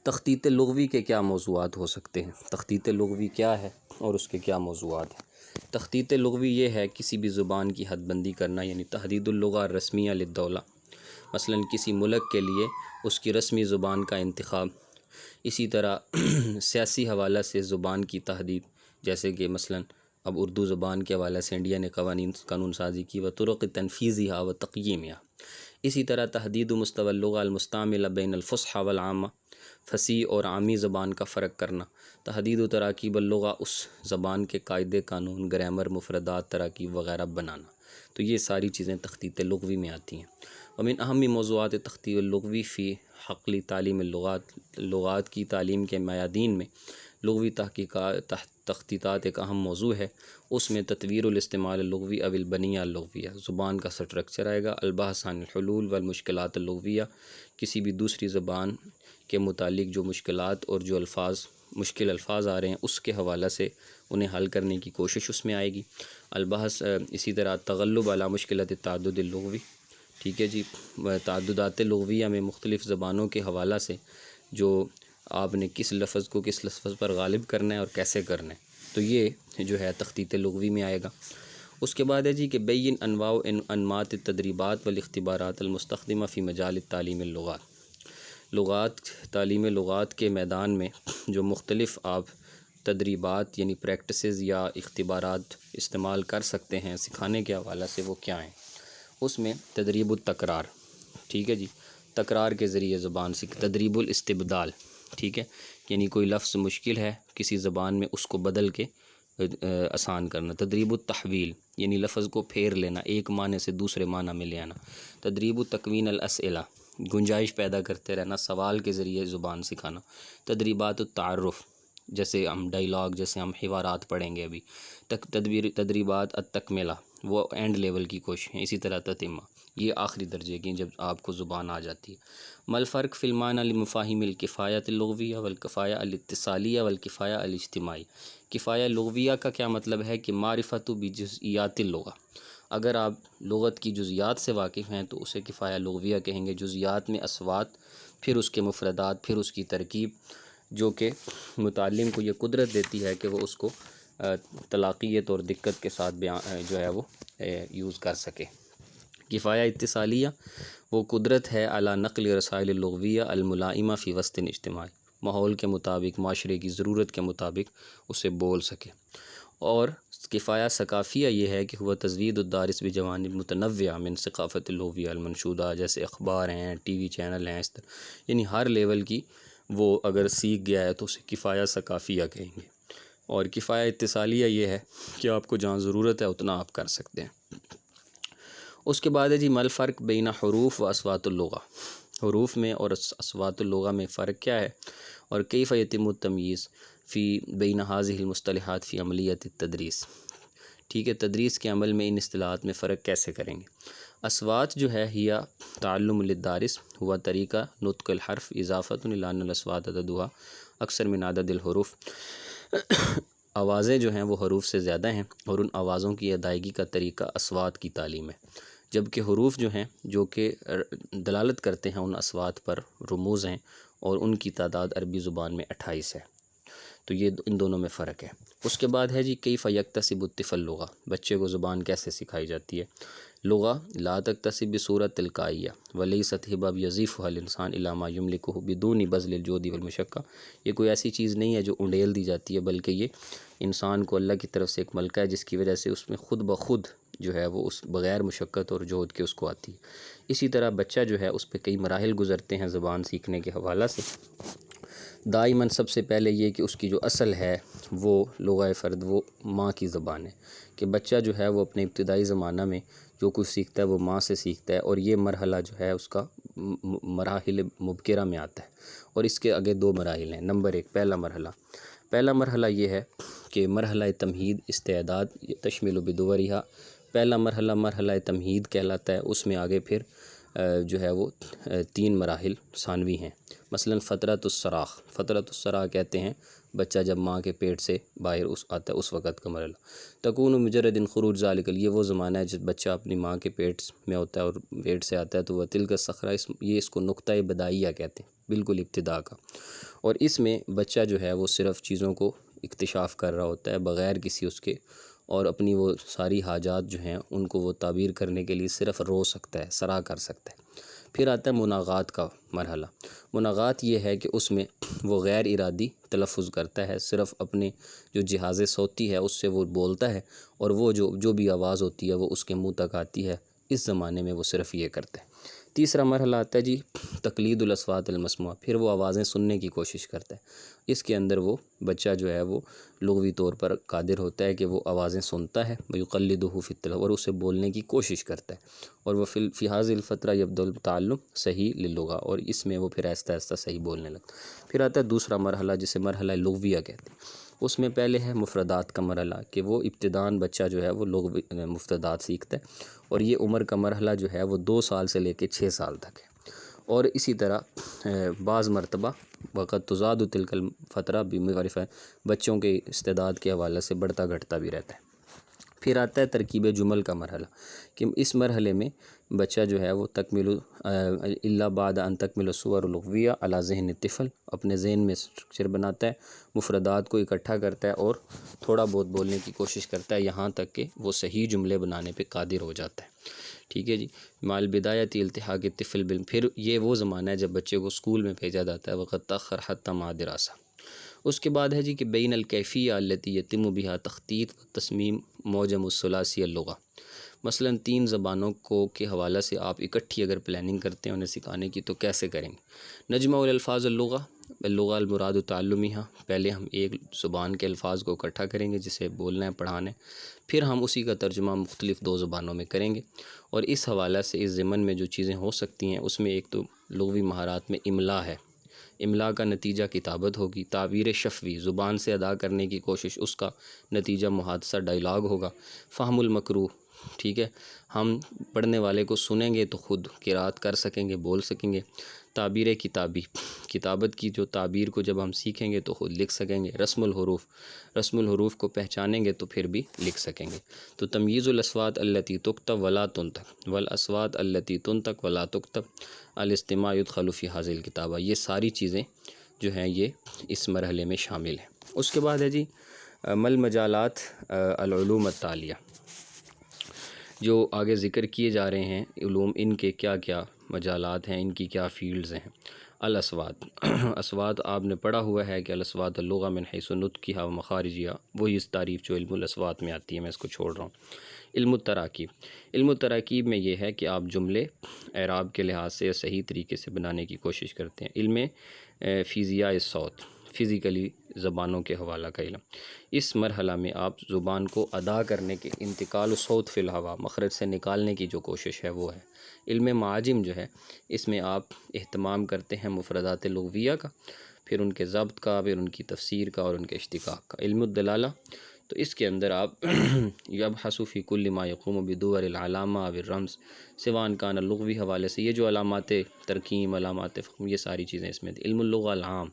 تخطیط لغوی کے کیا موضوعات ہو سکتے ہیں؟ تخطیط لغوی کیا ہے اور اس کے کیا موضوعات ہیں؟ تخطیط لغوی یہ ہے کسی بھی زبان کی حد بندی کرنا، یعنی تحدید اللغہ الرسمیہ للدولہ مثلا کسی ملک کے لیے اس کی رسمی زبان کا انتخاب، اسی طرح سیاسی حوالہ سے زبان کی تحدید، جیسے کہ مثلا اب اردو زبان کے حوالے سے انڈیا نے قانون سازی کی و طرق تنفیذیہ و تقییمیہ، اسی طرح تحدید مستوى اللغة المستعملة بین الفصحى والعامة، فصیح اور عامی زبان کا فرق کرنا، تحدید و تراکیب اللغہ، اس زبان کے قاعدے قانون، گرامر، مفردات، تراکیب وغیرہ بنانا، تو یہ ساری چیزیں تخطیط لغوی میں آتی ہیں۔ ومن اہم موضوعات تخطیط اللغوی فی حقل تعلیم اللغات، لغات کی تعلیم کے میادین میں لغوی تخطیطات ایک اہم موضوع ہے۔ اس میں تطویر الاستعمال اللغوی او البنیہ اللغویہ، زبان کا سٹرکچر آئے گا، البحث عن الحلول والمشکلات اللغویہ، کسی بھی دوسری زبان کے متعلق جو مشکلات اور جو مشکل الفاظ آ رہے ہیں اس کے حوالہ سے انہیں حل کرنے کی کوشش اس میں آئے گی۔ البحث، اسی طرح تغلب علی مشکلات التعدد اللغوی، ٹھیک ہے جی، تعددات لغویہ میں مختلف زبانوں کے حوالہ سے جو آپ نے کس لفظ کو کس لفظ پر غالب کرنا ہے اور کیسے کرنا ہے، تو یہ جو ہے تخطیط لغوی میں آئے گا۔ اس کے بعد ہے جی کہ بین انواع و انماط التدریبات والاختبارات المستخدمہ فی مجال تعلیم اللغات، تعلیم لغات کے میدان میں جو مختلف آپ تدریبات یعنی پریکٹسز یا اختبارات استعمال کر سکتے ہیں سکھانے کے حوالہ سے، وہ کیا ہیں؟ اس میں تدریب التکرار، ٹھیک ہے جی، تکرار کے ذریعے زبان تدریب الاستبدال، ٹھیک ہے، یعنی کوئی لفظ مشکل ہے کسی زبان میں اس کو بدل کے آسان کرنا۔ تدریب التحویل، یعنی لفظ کو پھیر لینا، ایک معنی سے دوسرے معنی میں لے آنا۔ تدریب تکوین الاسئلہ، گنجائش پیدا کرتے رہنا، سوال کے ذریعے زبان سکھانا۔ تدریبات التعارف، جیسے ہم ڈائیلاگ، جیسے ہم حوارات پڑھیں گے ابھی۔ تدریبات التکملہ، وہ اینڈ لیول کی کوشش ہیں، اسی طرح تتمہ، یہ آخری درجے کی جب آپ کو زبان آ جاتی ہے۔ ما الفرق فی المعنی لمفاہیم الکفایۃ اللغویہ والکفایہ الاتصالیہ والکفایہ الاجتماعی، کفایہ لغویہ کا کیا مطلب ہے کہ معرفت بجزئیات اللغہ، اگر آپ لغت کی جزئیات سے واقف ہیں تو اسے کفایہ لغویہ کہیں گے۔ جزئیات میں اصوات، پھر اس کے مفردات، پھر اس کی ترکیب، جو کہ متعلم کو یہ قدرت دیتی ہے کہ وہ اس کو طلاقیت اور دقت کے ساتھ جو ہے وہ یوز کر سکے۔ کفایہ اتصالیہ، وہ قدرت ہے علی نقل رسائل اللغویہ الملائمہ فی وسط اجتماعی، ماحول کے مطابق، معاشرے کی ضرورت کے مطابق اسے بول سکے۔ اور کفایہ ثقافیہ یہ ہے کہ وہ تزوید الدارس بجوانب متنوعہ من ثقافت اللغویہ المنشودہ، جیسے اخبار ہیں، ٹی وی چینل ہیں، اس طرح، یعنی ہر لیول کی وہ اگر سیکھ گیا ہے تو اسے کفایہ ثقافیہ کہیں گے۔ اور کفایہ اتصالیہ یہ ہے کہ آپ کو جہاں ضرورت ہے اتنا آپ کر سکتے ہیں۔ اس کے بعد ہے جی ما الفرق بین حروف و اصوات اللغہ، حروف میں اور اصوات اللغہ میں فرق کیا ہے، اور کیف یتم التمییز فی بین هذه المصطلحات فی عملیت التدریس، ٹھیک ہے، تدریس کے عمل میں ان اصطلاحات میں فرق کیسے کریں گے۔ اصوات جو ہے ہیا تعلم للدارس ہوا طریقہ نطق الحرف اضافۃ الی ان الاصوات عددها اکثر من عدد الحروف، آوازیں جو ہیں وہ حروف سے زیادہ ہیں اور ان آوازوں کی ادائیگی کا طریقہ اصوات کی تعلیم ہے، جبکہ حروف جو ہیں جو کہ دلالت کرتے ہیں ان اصوات پر، رموز ہیں، اور ان کی تعداد عربی زبان میں 28 ہے، تو یہ ان دونوں میں فرق ہے۔ اس کے بعد ہے جی کیف یکتسب الطفل اللغہ، بچے کو زبان کیسے سکھائی جاتی ہے۔ لغہ لا تکتسب بصورت تلقائیہ ولیست ہبہ یضیفها الانسان الی ما یملکہ بدون بذل الجہد والمشقہ، یہ کوئی ایسی چیز نہیں ہے جو انڈیل دی جاتی ہے، بلکہ یہ انسان کو اللہ کی طرف سے ایک ملکہ ہے جس کی وجہ سے اس میں خود بخود جو ہے وہ اس بغیر مشقت اور جہد کے اس کو آتی ہے۔ اسی طرح بچہ جو ہے اس پہ کئی مراحل گزرتے ہیں زبان سیکھنے کے حوالہ سے۔ دائماً سب سے پہلے یہ کہ اس کی جو اصل ہے وہ لغہ فرد، وہ ماں کی زبان ہے، کہ بچہ جو ہے وہ اپنے ابتدائی زمانہ میں جو کچھ سیکھتا ہے وہ ماں سے سیکھتا ہے، اور یہ مرحلہ جو ہے اس کا مراحل مبکرہ میں آتا ہے، اور اس کے آگے 2 مراحل ہیں۔ نمبر 1، پہلا مرحلہ یہ ہے کہ مرحلہ تمہید استعداد تشمل بدورہا، پہلا مرحلہ تمہید کہلاتا ہے، اس میں آگے پھر جو ہے وہ 3 مراحل ثانوی ہیں۔ مثلا فترۃ الصراع کہتے ہیں بچہ جب ماں کے پیٹ سے باہر آتا ہے اس وقت کا مرحلہ۔ تکون مجرد خروج ذالک، یہ وہ زمانہ ہے جب بچہ اپنی ماں کے پیٹ میں ہوتا ہے اور پیٹ سے آتا ہے، تو وہ تلک الصخرہ، یہ اس کو نقطۂ بدائیہ کہتے ہیں، بالکل ابتدا کا، اور اس میں بچہ جو ہے وہ صرف چیزوں کو اکتشاف کر رہا ہوتا ہے بغیر کسی اس کے، اور اپنی وہ ساری حاجات جو ہیں ان کو وہ تعبیر کرنے کے لیے صرف رو سکتا ہے، صراع کر سکتا ہے۔ پھر آتا ہے مناغات کا مرحلہ۔ مناغات یہ ہے کہ اس میں وہ غیر ارادی تلفظ کرتا ہے، صرف اپنے جو جہاز صوتی ہے اس سے وہ بولتا ہے، اور وہ جو بھی آواز ہوتی ہے وہ اس کے منہ تک آتی ہے۔ اس زمانے میں وہ صرف یہ کرتا ہے۔ تیسرا مرحلہ آتا ہے جی تقلید الاصوات المسموعہ، پھر وہ آوازیں سننے کی کوشش کرتا ہے۔ اس کے اندر وہ بچہ جو ہے وہ لغوی طور پر قادر ہوتا ہے کہ وہ آوازیں سنتا ہے، وَيُقَلِّدُهُ فِي التِّلَاوَةِ، اور اسے بولنے کی کوشش کرتا ہے، اور وہ فی هذه الفترہ یبدأ التعلم صحیح للغہ، اور اس میں وہ پھر آہستہ آہستہ صحیح بولنے لگتا ہے۔ پھر آتا ہے دوسرا مرحلہ جسے مرحلہ لغویہ کہتے ہیں۔ اس میں پہلے ہے مفردات کا مرحلہ کہ وہ ابتداً بچہ جو ہے وہ لغوی مفردات سیکھتا ہے، اور یہ عمر کا مرحلہ جو ہے وہ 2 سال سے لے کے 6 سال تک ہے۔ اور اسی طرح بعض مرتبہ وقت تزاد تلک الفترہ بمعرفہ، بچوں کے استعداد کے حوالے سے بڑھتا گھٹتا بھی رہتا ہے۔ پھر آتا ہے ترکیب جمل کا مرحلہ کہ اس مرحلے میں بچہ جو ہے وہ تکمیل الا بعد ان تکمیل الصور اللغویہ علی ذہن الطفل، اپنے ذہن میں اسٹرکچر بناتا ہے، مفردات کو اکٹھا کرتا ہے اور تھوڑا بہت بولنے کی کوشش کرتا ہے، یہاں تک کہ وہ صحیح جملے بنانے پہ قادر ہو جاتا ہے۔ ٹھیک ہے جی۔ مال بدایت التحاق الطفل بالعلم، پھر یہ وہ زمانہ ہے جب بچے کو اسکول میں بھیجا جاتا ہے، وقت تاخر حتی مع دراسہ۔ اس کے بعد ہے جی کہ بین الکیفیہ التی یتم بها تخطیط و تصمیم معجم الثلاثی اللغہ، مثلا 3 زبانوں کو کے حوالے سے آپ اکٹھی اگر پلاننگ کرتے ہیں انہیں سکھانے کی تو کیسے کریں گے۔ نجمع الالفاظ اللغہ اللغہ المراد تعلمیها، پہلے ہم ایک زبان کے الفاظ کو اکٹھا کریں گے جسے بولنا ہے پڑھانا ہے، پھر ہم اسی کا ترجمہ مختلف 2 زبانوں میں کریں گے، اور اس حوالے سے اس ضمن میں جو چیزیں ہو سکتی ہیں اس میں ایک تو لغوی مہارات میں املا ہے، املا کا نتیجہ کتابت ہوگی، تعبیر شفوی زبان سے ادا کرنے کی کوشش، اس کا نتیجہ محادثہ ڈائلاگ ہوگا، فہم المقروء، ٹھیک ہے، ہم پڑھنے والے کو سنیں گے تو خود قرات کر سکیں گے، بول سکیں گے، تعبیر کتابی، کتابت کی جو تعبیر کو جب ہم سیکھیں گے تو خود لکھ سکیں گے، رسم الحروف، رسم الحروف کو پہچانیں گے تو پھر بھی لکھ سکیں گے۔ تو تمییز الاصوات التی تکتب ولا تنطق والاصوات التی تنطق ولا تکتب الاستماع يدخل في هذه الکتابہ، یہ ساری چیزیں جو ہیں یہ اس مرحلے میں شامل ہیں۔ اس کے بعد ہے جی مل مجالات العلوم التالیہ، جو آگے ذکر کیے جا رہے ہیں علوم، ان کے کیا کیا مجالات ہیں، ان کی کیا فیلڈز ہیں۔ الاصوات، اصوات آپ نے پڑھا ہوا ہے کہ الاصوات اللغہ من حیث نطقها و مخارجها، وہی اس تعریف جو علم الاصوات میں آتی ہے، میں اس کو چھوڑ رہا ہوں۔ علم التراکیب، علم التراکیب میں یہ ہے کہ آپ جملے اعراب کے لحاظ سے صحیح طریقے سے بنانے کی کوشش کرتے ہیں۔ علم فیزیاء الصوت، فزیکلی زبانوں کے حوالہ کا علم، اس مرحلہ میں آپ زبان کو ادا کرنے کے انتقال الصوت فی الہوا، مخرج سے نکالنے کی جو کوشش ہے وہ ہے۔ علم معاجم جو ہے اس میں آپ اہتمام کرتے ہیں مفردات لغویہ کا، پھر ان کے ضبط کا، پھر ان کی تفسیر کا اور ان کے اشتقاق کا۔ علم الدلالہ، تو اس کے اندر آپ یبحث فی کل ما یقوم بدور العلامہ و الرمز سواء کان لغوی حوالے سے، یہ جو علامات ترکیم، علامات فہم، یہ ساری چیزیں اس میں تھیں۔ علم اللغہ العام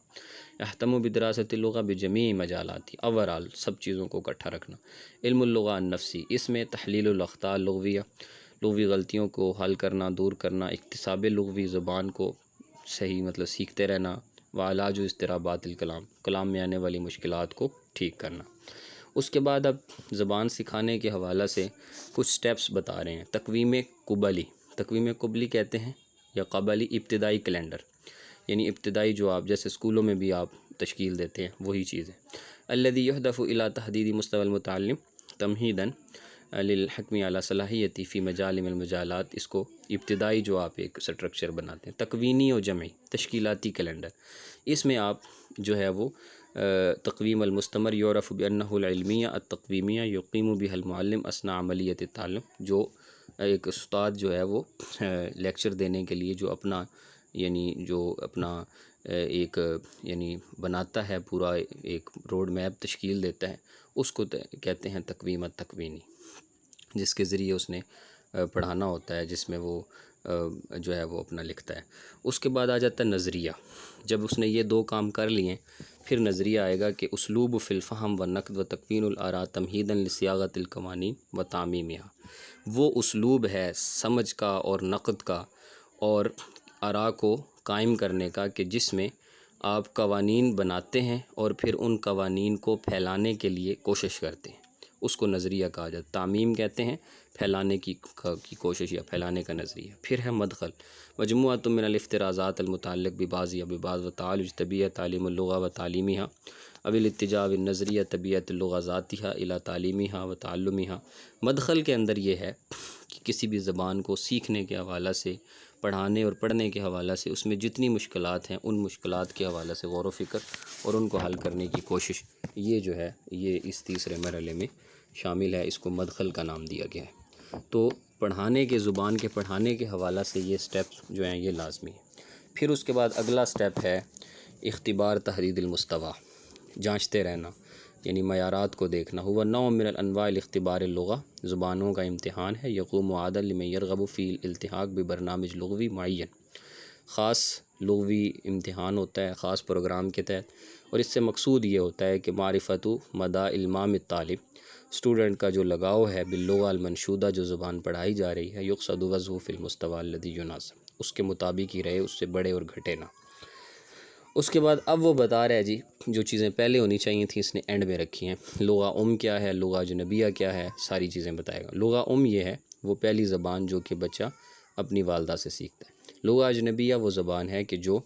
اہتم بدراست اللغہ بجمیع مجالاتی، اوورال سب چیزوں کو اکٹھا رکھنا۔ علم اللغہ النفسی، اس میں تحلیل الاخطاء اللغویہ، لغوی غلطیوں کو حل کرنا، دور کرنا، اکتساب لغوی زبان کو صحیح مطلب سیکھتے رہنا، وعلاج و اضطرابات الکلام، کلام میں آنے والی مشکلات کو ٹھیک کرنا۔ اس کے بعد اب زبان سکھانے کے حوالہ سے کچھ سٹیپس بتا رہے ہیں۔ تقویم قبلی، تقویم قبلی کہتے ہیں یا قبلی ابتدائی کیلنڈر، یعنی ابتدائی جو آپ جیسے اسکولوں میں بھی آپ تشکیل دیتے ہیں وہی چیز ہے۔ الذی یہدف الی تحدید مستوی المتعلم تمہیدا للحکم علی صلاحیتی فی مجال من المجالات، اس کو ابتدائی جو آپ ایک سٹرکچر بناتے ہیں۔ تکوینی و جمعی، تشکیلاتی کیلنڈر، اس میں آپ جو ہے وہ تقویم المستمر یعرف بانہ العلمیہ التقویمیہ یقیم بها المعلم اثناء عملیت التعلم، جو ایک استاد جو ہے وہ لیکچر دینے کے لیے جو اپنا ایک یعنی بناتا ہے، پورا ایک روڈ میپ تشکیل دیتا ہے، اس کو کہتے ہیں تقویم التقوینی، جس کے ذریعے اس نے پڑھانا ہوتا ہے، جس میں وہ جو ہے وہ اپنا لکھتا ہے۔ اس کے بعد آ جاتا ہے نظریہ، جب اس نے یہ 2 کام کر لیے پھر نظریہ آئے گا کہ اسلوب فی الفہم و نقد و تکوین الآراء تمہیدا لصیاغۃ القوانین و تعمیمها، وہ اسلوب ہے سمجھ کا اور نقد کا اور آراء کو قائم کرنے کا کہ جس میں آپ قوانین بناتے ہیں اور پھر ان قوانین کو پھیلانے کے لیے کوشش کرتے ہیں۔ اس کو نظریہ کہا جاتا ہے۔ تعمیم کہتے ہیں پھیلانے کی کوشش یا پھیلانے کا نظریہ۔ پھر ہے مدخل، مجموعۃ من الافتراضات المتعلق ببعض یا ببعض وتعالج طبیعت تعلیم اللغة و تعلیمها او الاتجاه النظریہ طبیعت اللغة ذاتها الى تعلیمها و تعلمها۔ مدخل کے اندر یہ ہے کہ کسی بھی زبان کو سیکھنے کے حوالہ سے، پڑھانے اور پڑھنے کے حوالہ سے اس میں جتنی مشکلات ہیں ان مشکلات کے حوالہ سے غور و فکر اور ان کو حل کرنے کی کوشش، یہ جو ہے یہ اس تیسرے مرحلے میں شامل ہے، اس کو مدخل کا نام دیا گیا ہے۔ تو پڑھانے کے، زبان کے پڑھانے کے حوالہ سے یہ سٹیپس جو ہیں یہ لازمی ہیں۔ پھر اس کے بعد اگلا سٹیپ ہے اختبار تحدید المستویٰ، جانچتے رہنا، یعنی معیارات کو دیکھنا۔ ہوا نوع من الانواع الاختبار اللغہ، زبانوں کا امتحان ہے، یقوم عادل لمن یرغب فی الالتحاق ببرنامج لغوی معین، خاص لغوی امتحان ہوتا ہے خاص پروگرام کے تحت، اور اس سے مقصود یہ ہوتا ہے کہ معرفت مدى المام الطالب، اسٹوڈنٹ کا جو لگاؤ ہے باللغہ المنشودہ، جو زبان پڑھائی جا رہی ہے، یقصد وضعه فی المستوى الذی یناسب، اس کے مطابق ہی رہے، اس سے بڑھے اور گھٹے نہ۔ اس کے بعد اب وہ بتا رہا ہے جی جو چیزیں پہلے ہونی چاہیے تھیں اس نے اینڈ میں رکھی ہیں۔ لغہ کیا ہے، لغہ اجنبیہ کیا ہے، ساری چیزیں بتائے گا۔ لغہ یہ ہے وہ پہلی زبان جو کہ بچہ اپنی والدہ سے سیکھتا ہے۔ لغہ اجنبیہ وہ زبان ہے کہ جو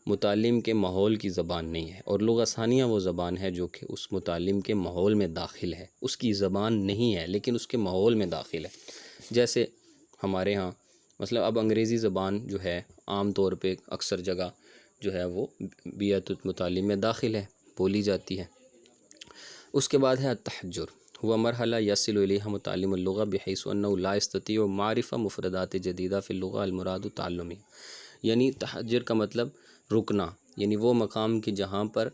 متعلم کے ماحول کی زبان نہیں ہے، اور لغہ ثانیہ وہ زبان ہے جو کہ اس متعلم کے ماحول میں داخل ہے، اس کی زبان نہیں ہے لیکن اس کے ماحول میں داخل ہے۔ جیسے ہمارے ہاں مثلا اب انگریزی زبان جو ہے عام طور پہ اکثر جگہ جو ہے وہ بیعت المتعلم میں داخل ہے، بولی جاتی ہے۔ اس کے بعد ہے التحجر، ہوا مرحلہ یصل الیہ متعلم اللغہ بحیث انہ لا یستطیع معرفہ مفردات جدیدہ فی اللغہ المراد تعلمی، یعنی تحجر کا مطلب رکنا، یعنی وہ مقام کہ جہاں پر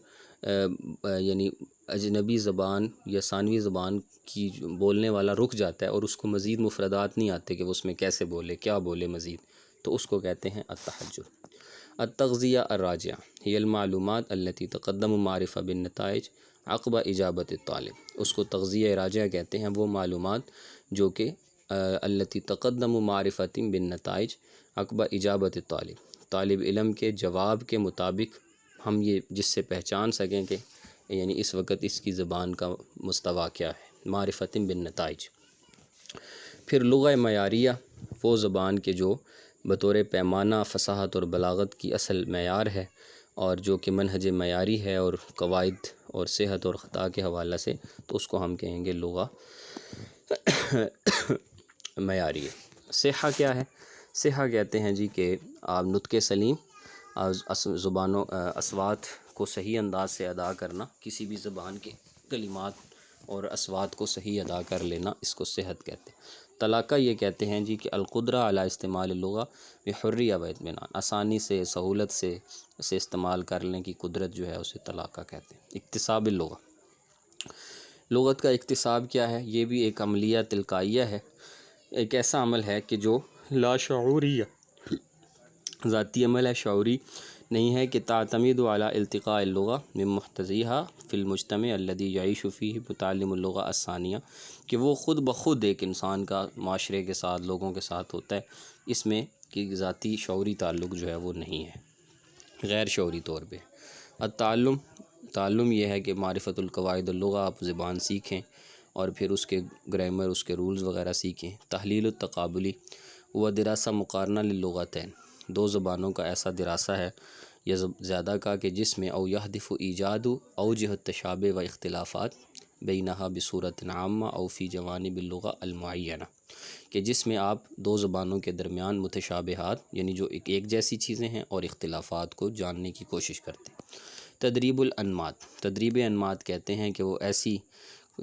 یعنی اجنبی زبان یا ثانوی زبان کی بولنے والا رک جاتا ہے اور اس کو مزید مفردات نہیں آتے کہ وہ اس میں کیسے بولے، کیا بولے مزید، تو اس کو کہتے ہیں التحجر۔ التغذیہ الراجعہ ہی المعلومات التي تقدم معرفہ بالنتائج عقب اجابت الطالب، اس کو تغذیہ راجعہ کہتے ہیں، وہ معلومات جو کہ التي تقدم معرفت بالنتائج عقب اجابت الطالب، طالب علم کے جواب کے مطابق ہم یہ جس سے پہچان سکیں کہ یعنی اس وقت اس کی زبان کا مستویٰ کیا ہے، معرفت بالنتائج۔ پھر لغہ معیاریہ وہ زبان کے جو بطور پیمانہ فصاحت اور بلاغت کی اصل معیار ہے، اور جو کہ منہج معیاری ہے اور قواعد اور صحت اور خطا کے حوالہ سے، تو اس کو ہم کہیں گے لغہ معیاری۔ صحہ کیا ہے؟ صحہ کہتے ہیں جی کہ آپ نطق سلیم، زبانوں اصوات کو صحیح انداز سے ادا کرنا، کسی بھی زبان کے کلمات اور اصوات کو صحیح ادا کر لینا، اس کو صحت کہتے ہیں۔ طلاقہ یہ کہتے ہیں جی کہ القدرہ علی استعمال اللغہ بحریہ و اطمینان، آسانی سے سہولت سے اسے استعمال کرنے کی قدرت جو ہے اسے طلاقہ کہتے ہیں۔ اکتساب اللغہ، لغت کا اکتساب کیا ہے؟ یہ بھی ایک عملیہ تلقائیہ ہے، ایک ایسا عمل ہے کہ جو لا شعوریہ ذاتی عمل ہے، شعوری نہیں ہے، کہ تعتمد علی التقاء اللغہ من محتذیها فی المجتمع الذی یعیش فیہ متعلم اللغہ الثانیہ، کہ وہ خود بخود ایک انسان کا معاشرے کے ساتھ، لوگوں کے ساتھ ہوتا ہے، اس میں کہ ذاتی شعوری تعلق جو ہے وہ نہیں ہے، غیر شعوری طور پہ۔ التعلم، تعلم یہ ہے کہ معرفت القواعد اللغہ، آپ زبان سیکھیں اور پھر اس کے گرامر، اس کے رولز وغیرہ سیکھیں۔ تحلیل التقابلی وہ دراسہ مقارنہ للغتین، دو زبانوں کا ایسا دراسہ ہے یا زیادہ کا کہ جس میں او یہدف ایجاد اوجہ التشابہ و اختلافات بینہا بصورت عامہ او فی جوانب اللغہ المعینہ، کہ جس میں آپ دو زبانوں کے درمیان متشابہات یعنی جو ایک جیسی چیزیں ہیں اور اختلافات کو جاننے کی کوشش کرتے ہیں۔ تدریب الانماط، تدریب انماط کہتے ہیں کہ وہ ایسی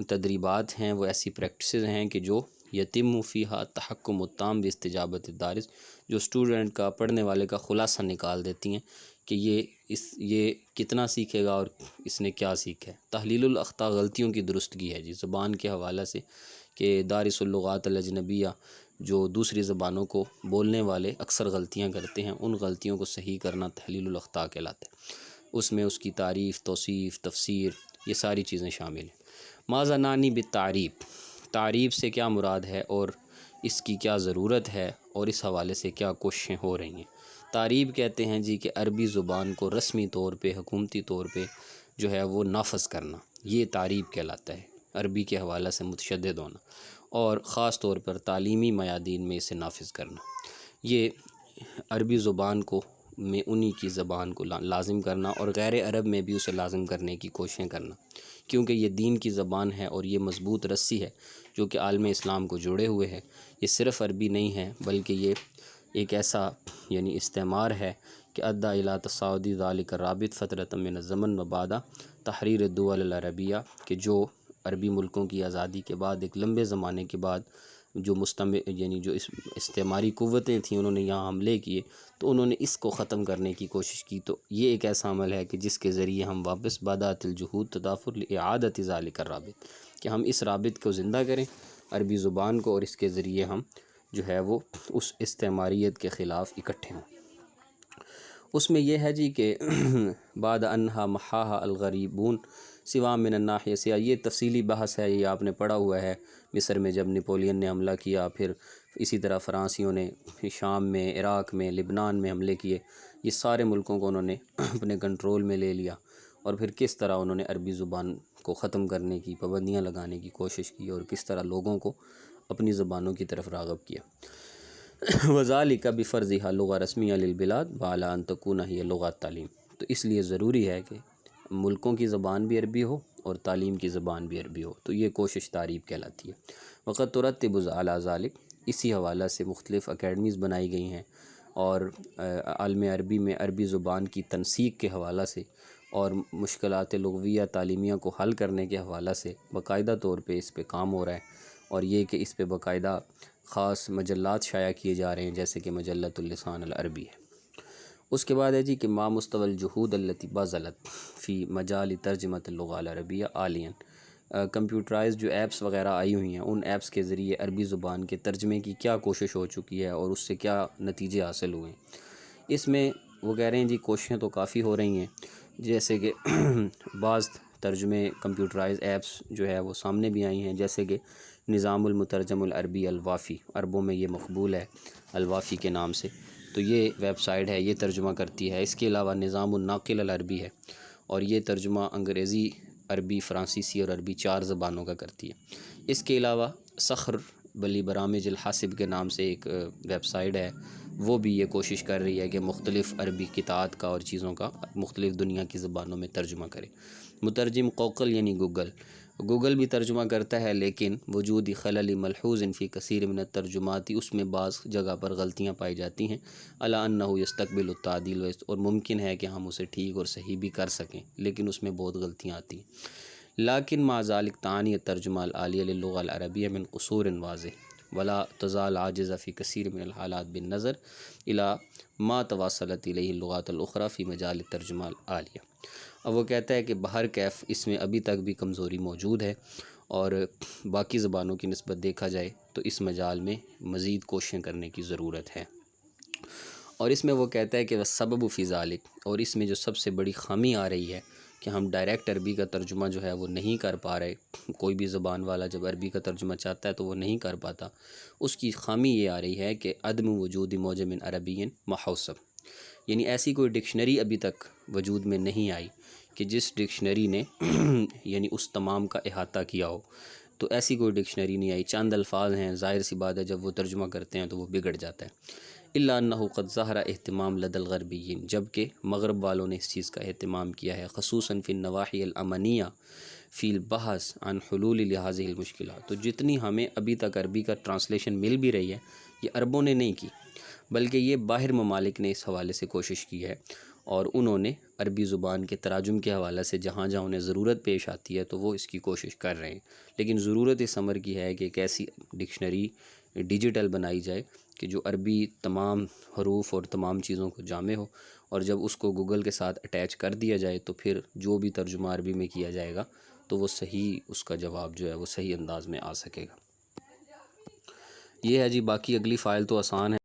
تدریبات ہیں، وہ ایسی پریکٹسز ہیں کہ جو یتم فیہا تحکم التام باستجابت الدارس، جو اسٹوڈنٹ کا، پڑھنے والے کا خلاصہ نکال دیتی ہیں کہ یہ کتنا سیکھے گا اور اس نے کیا سیکھا ہے۔ تحلیل الاخطاء، غلطیوں کی درستگی ہے جی زبان کے حوالہ سے، کہ دارس اللغات الاجنبیہ جو دوسری زبانوں کو بولنے والے اکثر غلطیاں کرتے ہیں، ان غلطیوں کو صحیح کرنا تحلیل الاخطاء کہلاتا ہے۔ اس میں اس کی تعریف، توصیف، تفسیر، یہ ساری چیزیں شامل ہیں۔ ماذا نعنی بالتعریب، تعریب سے کیا مراد ہے اور اس کی کیا ضرورت ہے اور اس حوالے سے کیا کوششیں ہو رہی ہیں۔ تعریب کہتے ہیں جی کہ عربی زبان کو رسمی طور پہ، حکومتی طور پہ جو ہے وہ نافذ کرنا، یہ تعریب کہلاتا ہے۔ عربی کے حوالہ سے متشدد ہونا اور خاص طور پر تعلیمی میادین میں اسے نافذ کرنا، یہ عربی زبان کو میں انہی کی زبان کو لازم کرنا اور غیر عرب میں بھی اسے لازم کرنے کی کوششیں کرنا، کیونکہ یہ دین کی زبان ہے اور یہ مضبوط رسی ہے جو کہ عالم اسلام کو جوڑے ہوئے ہے۔ یہ صرف عربی نہیں ہے بلکہ یہ ایک ایسا استعمار ہے کہ ادّی الی تصاعد ذلک الرابط فترۃ من الزمن و بعد تحریر الدول العربیہ، کہ جو عربی ملکوں کی آزادی کے بعد ایک لمبے زمانے کے بعد جو جو استعماری قوتیں تھیں انہوں نے یہاں حملے کیے تو انہوں نے اس کو ختم کرنے کی کوشش کی۔ تو یہ ایک ایسا عمل ہے کہ جس کے ذریعے ہم واپس بدات الجہود تدافر لإعادۃ ذلک الرابط، کہ ہم اس رابط کو زندہ کریں عربی زبان کو، اور اس کے ذریعے ہم جو ہے وہ اس استعماریت کے خلاف اکٹھے ہوں۔ اس میں یہ ہے جی کہ بعد انہا محاہا الغریبون سوا من الناحیہ سے، یہ تفصیلی بحث ہے، یہ آپ نے پڑھا ہوا ہے۔ مصر میں جب نپولین نے حملہ کیا، پھر اسی طرح فرانسیوں نے شام میں، عراق میں، لبنان میں حملے کیے، یہ سارے ملکوں کو انہوں نے اپنے کنٹرول میں لے لیا، اور پھر کس طرح انہوں نے عربی زبان کو ختم کرنے کی پابندیاں لگانے کی کوشش کی اور کس طرح لوگوں کو اپنی زبانوں کی طرف راغب کیا۔ وذالک بفرضھا لغۃ رسمیہ للبلاد وعلی ان تکون ہی لغۃ تعلیم، تو اس لیے ضروری ہے کہ ملکوں کی زبان بھی عربی ہو اور تعلیم کی زبان بھی عربی ہو، تو یہ کوشش تعریف کہلاتی ہے۔ وقت ترتب علی ذلک، اسی حوالہ سے مختلف اکیڈمیز بنائی گئی ہیں، اور عالم عربی میں عربی زبان کی تنسیق کے حوالہ سے اور مشکلات لغویہ تعلیمیہ کو حل کرنے کے حوالہ سے باقاعدہ طور پہ اس پہ کام ہو رہا ہے، اور یہ کہ اس پہ باقاعدہ خاص مجلات شائع کیے جا رہے ہیں، جیسے کہ مجلۃ اللسان العربی ہے۔ اس کے بعد ہے جی کہ ما مستوى الجہود التي بذلت فی مجال ترجمۃ اللغۃ العربیہ عالیاً، کمپیوٹرائز جو ایپس وغیرہ آئی ہوئی ہیں، ان ایپس کے ذریعے عربی زبان کے ترجمے کی کیا کوشش ہو چکی ہے اور اس سے کیا نتیجے حاصل ہوئے ہیں۔ اس میں وہ کہہ رہے ہیں جی کوششیں تو کافی ہو رہی ہیں، جیسے کہ بعض ترجمے کمپیوٹرائز ایپس جو ہے وہ سامنے بھی آئی ہیں، جیسے کہ نظام المترجم العربی الوافی، عربوں میں یہ مقبول ہے الوافی کے نام سے، تو یہ ویب سائٹ ہے، یہ ترجمہ کرتی ہے۔ اس کے علاوہ نظام الناقل العربی ہے، اور یہ ترجمہ انگریزی، عربی، فرانسیسی اور عربی 4 زبانوں کا کرتی ہے۔ اس کے علاوہ سخر بلی برامج الحاسب کے نام سے ایک ویب سائٹ ہے، وہ بھی یہ کوشش کر رہی ہے کہ مختلف عربی قطعات کا اور چیزوں کا مختلف دنیا کی زبانوں میں ترجمہ کرے۔ مترجم قوقل یعنی گوگل بھی ترجمہ کرتا ہے، لیکن وجود خلل ملحوظ فی کثیر من الترجمات، اس میں بعض جگہ پر غلطیاں پائی جاتی ہیں، الی انہ یستقبل التعدیل، اور ممکن ہے کہ ہم اسے ٹھیک اور صحیح بھی کر سکیں، لیکن اس میں بہت غلطیاں آتی ہیں۔ لیکن مع ذلک تعانی الترجمہ العالیہ للغۃ العربیہ من قصور واضح ولا تزال عاجزہ فی کثیر من الحالات بالنظر الی ما تواصلت الیہ اللغات الاخری فی مجال الترجمہ العالیہ۔ اب وہ کہتا ہے کہ بہر کیف اس میں ابھی تک بھی کمزوری موجود ہے، اور باقی زبانوں کی نسبت دیکھا جائے تو اس مجال میں مزید کوششیں کرنے کی ضرورت ہے۔ اور اس میں وہ کہتا ہے کہ والسبب فی ذالک، اور اس میں جو سب سے بڑی خامی آ رہی ہے کہ ہم ڈائریکٹ عربی کا ترجمہ جو ہے وہ نہیں کر پا رہے، کوئی بھی زبان والا جب عربی کا ترجمہ چاہتا ہے تو وہ نہیں کر پاتا، اس کی خامی یہ آ رہی ہے کہ عدم وجود معجم عربی محوسب، یعنی ایسی کوئی ڈکشنری ابھی تک وجود میں نہیں آئی کہ جس ڈکشنری نے یعنی اس تمام کا احاطہ کیا ہو، تو ایسی کوئی ڈکشنری نہیں آئی، چند الفاظ ہیں، ظاہر سی بات ہے جب وہ ترجمہ کرتے ہیں تو وہ بگڑ جاتا ہے۔ الا انہ قد ظہر اہتمام لدى الغربیین، جبکہ مغرب والوں نے اس چیز کا اہتمام کیا ہے، خصوصاً فی النواحی الامنیہ فی البحث عن حلول لہذه المشکلات، تو جتنی ہمیں ابھی تک عربی کا ٹرانسلیشن مل بھی رہی ہے یہ عربوں نے نہیں کی، بلکہ یہ باہر ممالک نے اس حوالے سے کوشش کی ہے، اور انہوں نے عربی زبان کے تراجم کے حوالے سے جہاں جہاں انہیں ضرورت پیش آتی ہے تو وہ اس کی کوشش کر رہے ہیں، لیکن ضرورت اس امر کی ہے کہ ایک ایسی ڈکشنری ڈیجیٹل بنائی جائے کہ جو عربی تمام حروف اور تمام چیزوں کو جامع ہو، اور جب اس کو گوگل کے ساتھ اٹیچ کر دیا جائے تو پھر جو بھی ترجمہ عربی میں کیا جائے گا تو وہ صحیح، اس کا جواب جو ہے وہ صحیح انداز میں آ سکے گا۔ یہ ہے جی، باقی اگلی فائل تو آسان ہے۔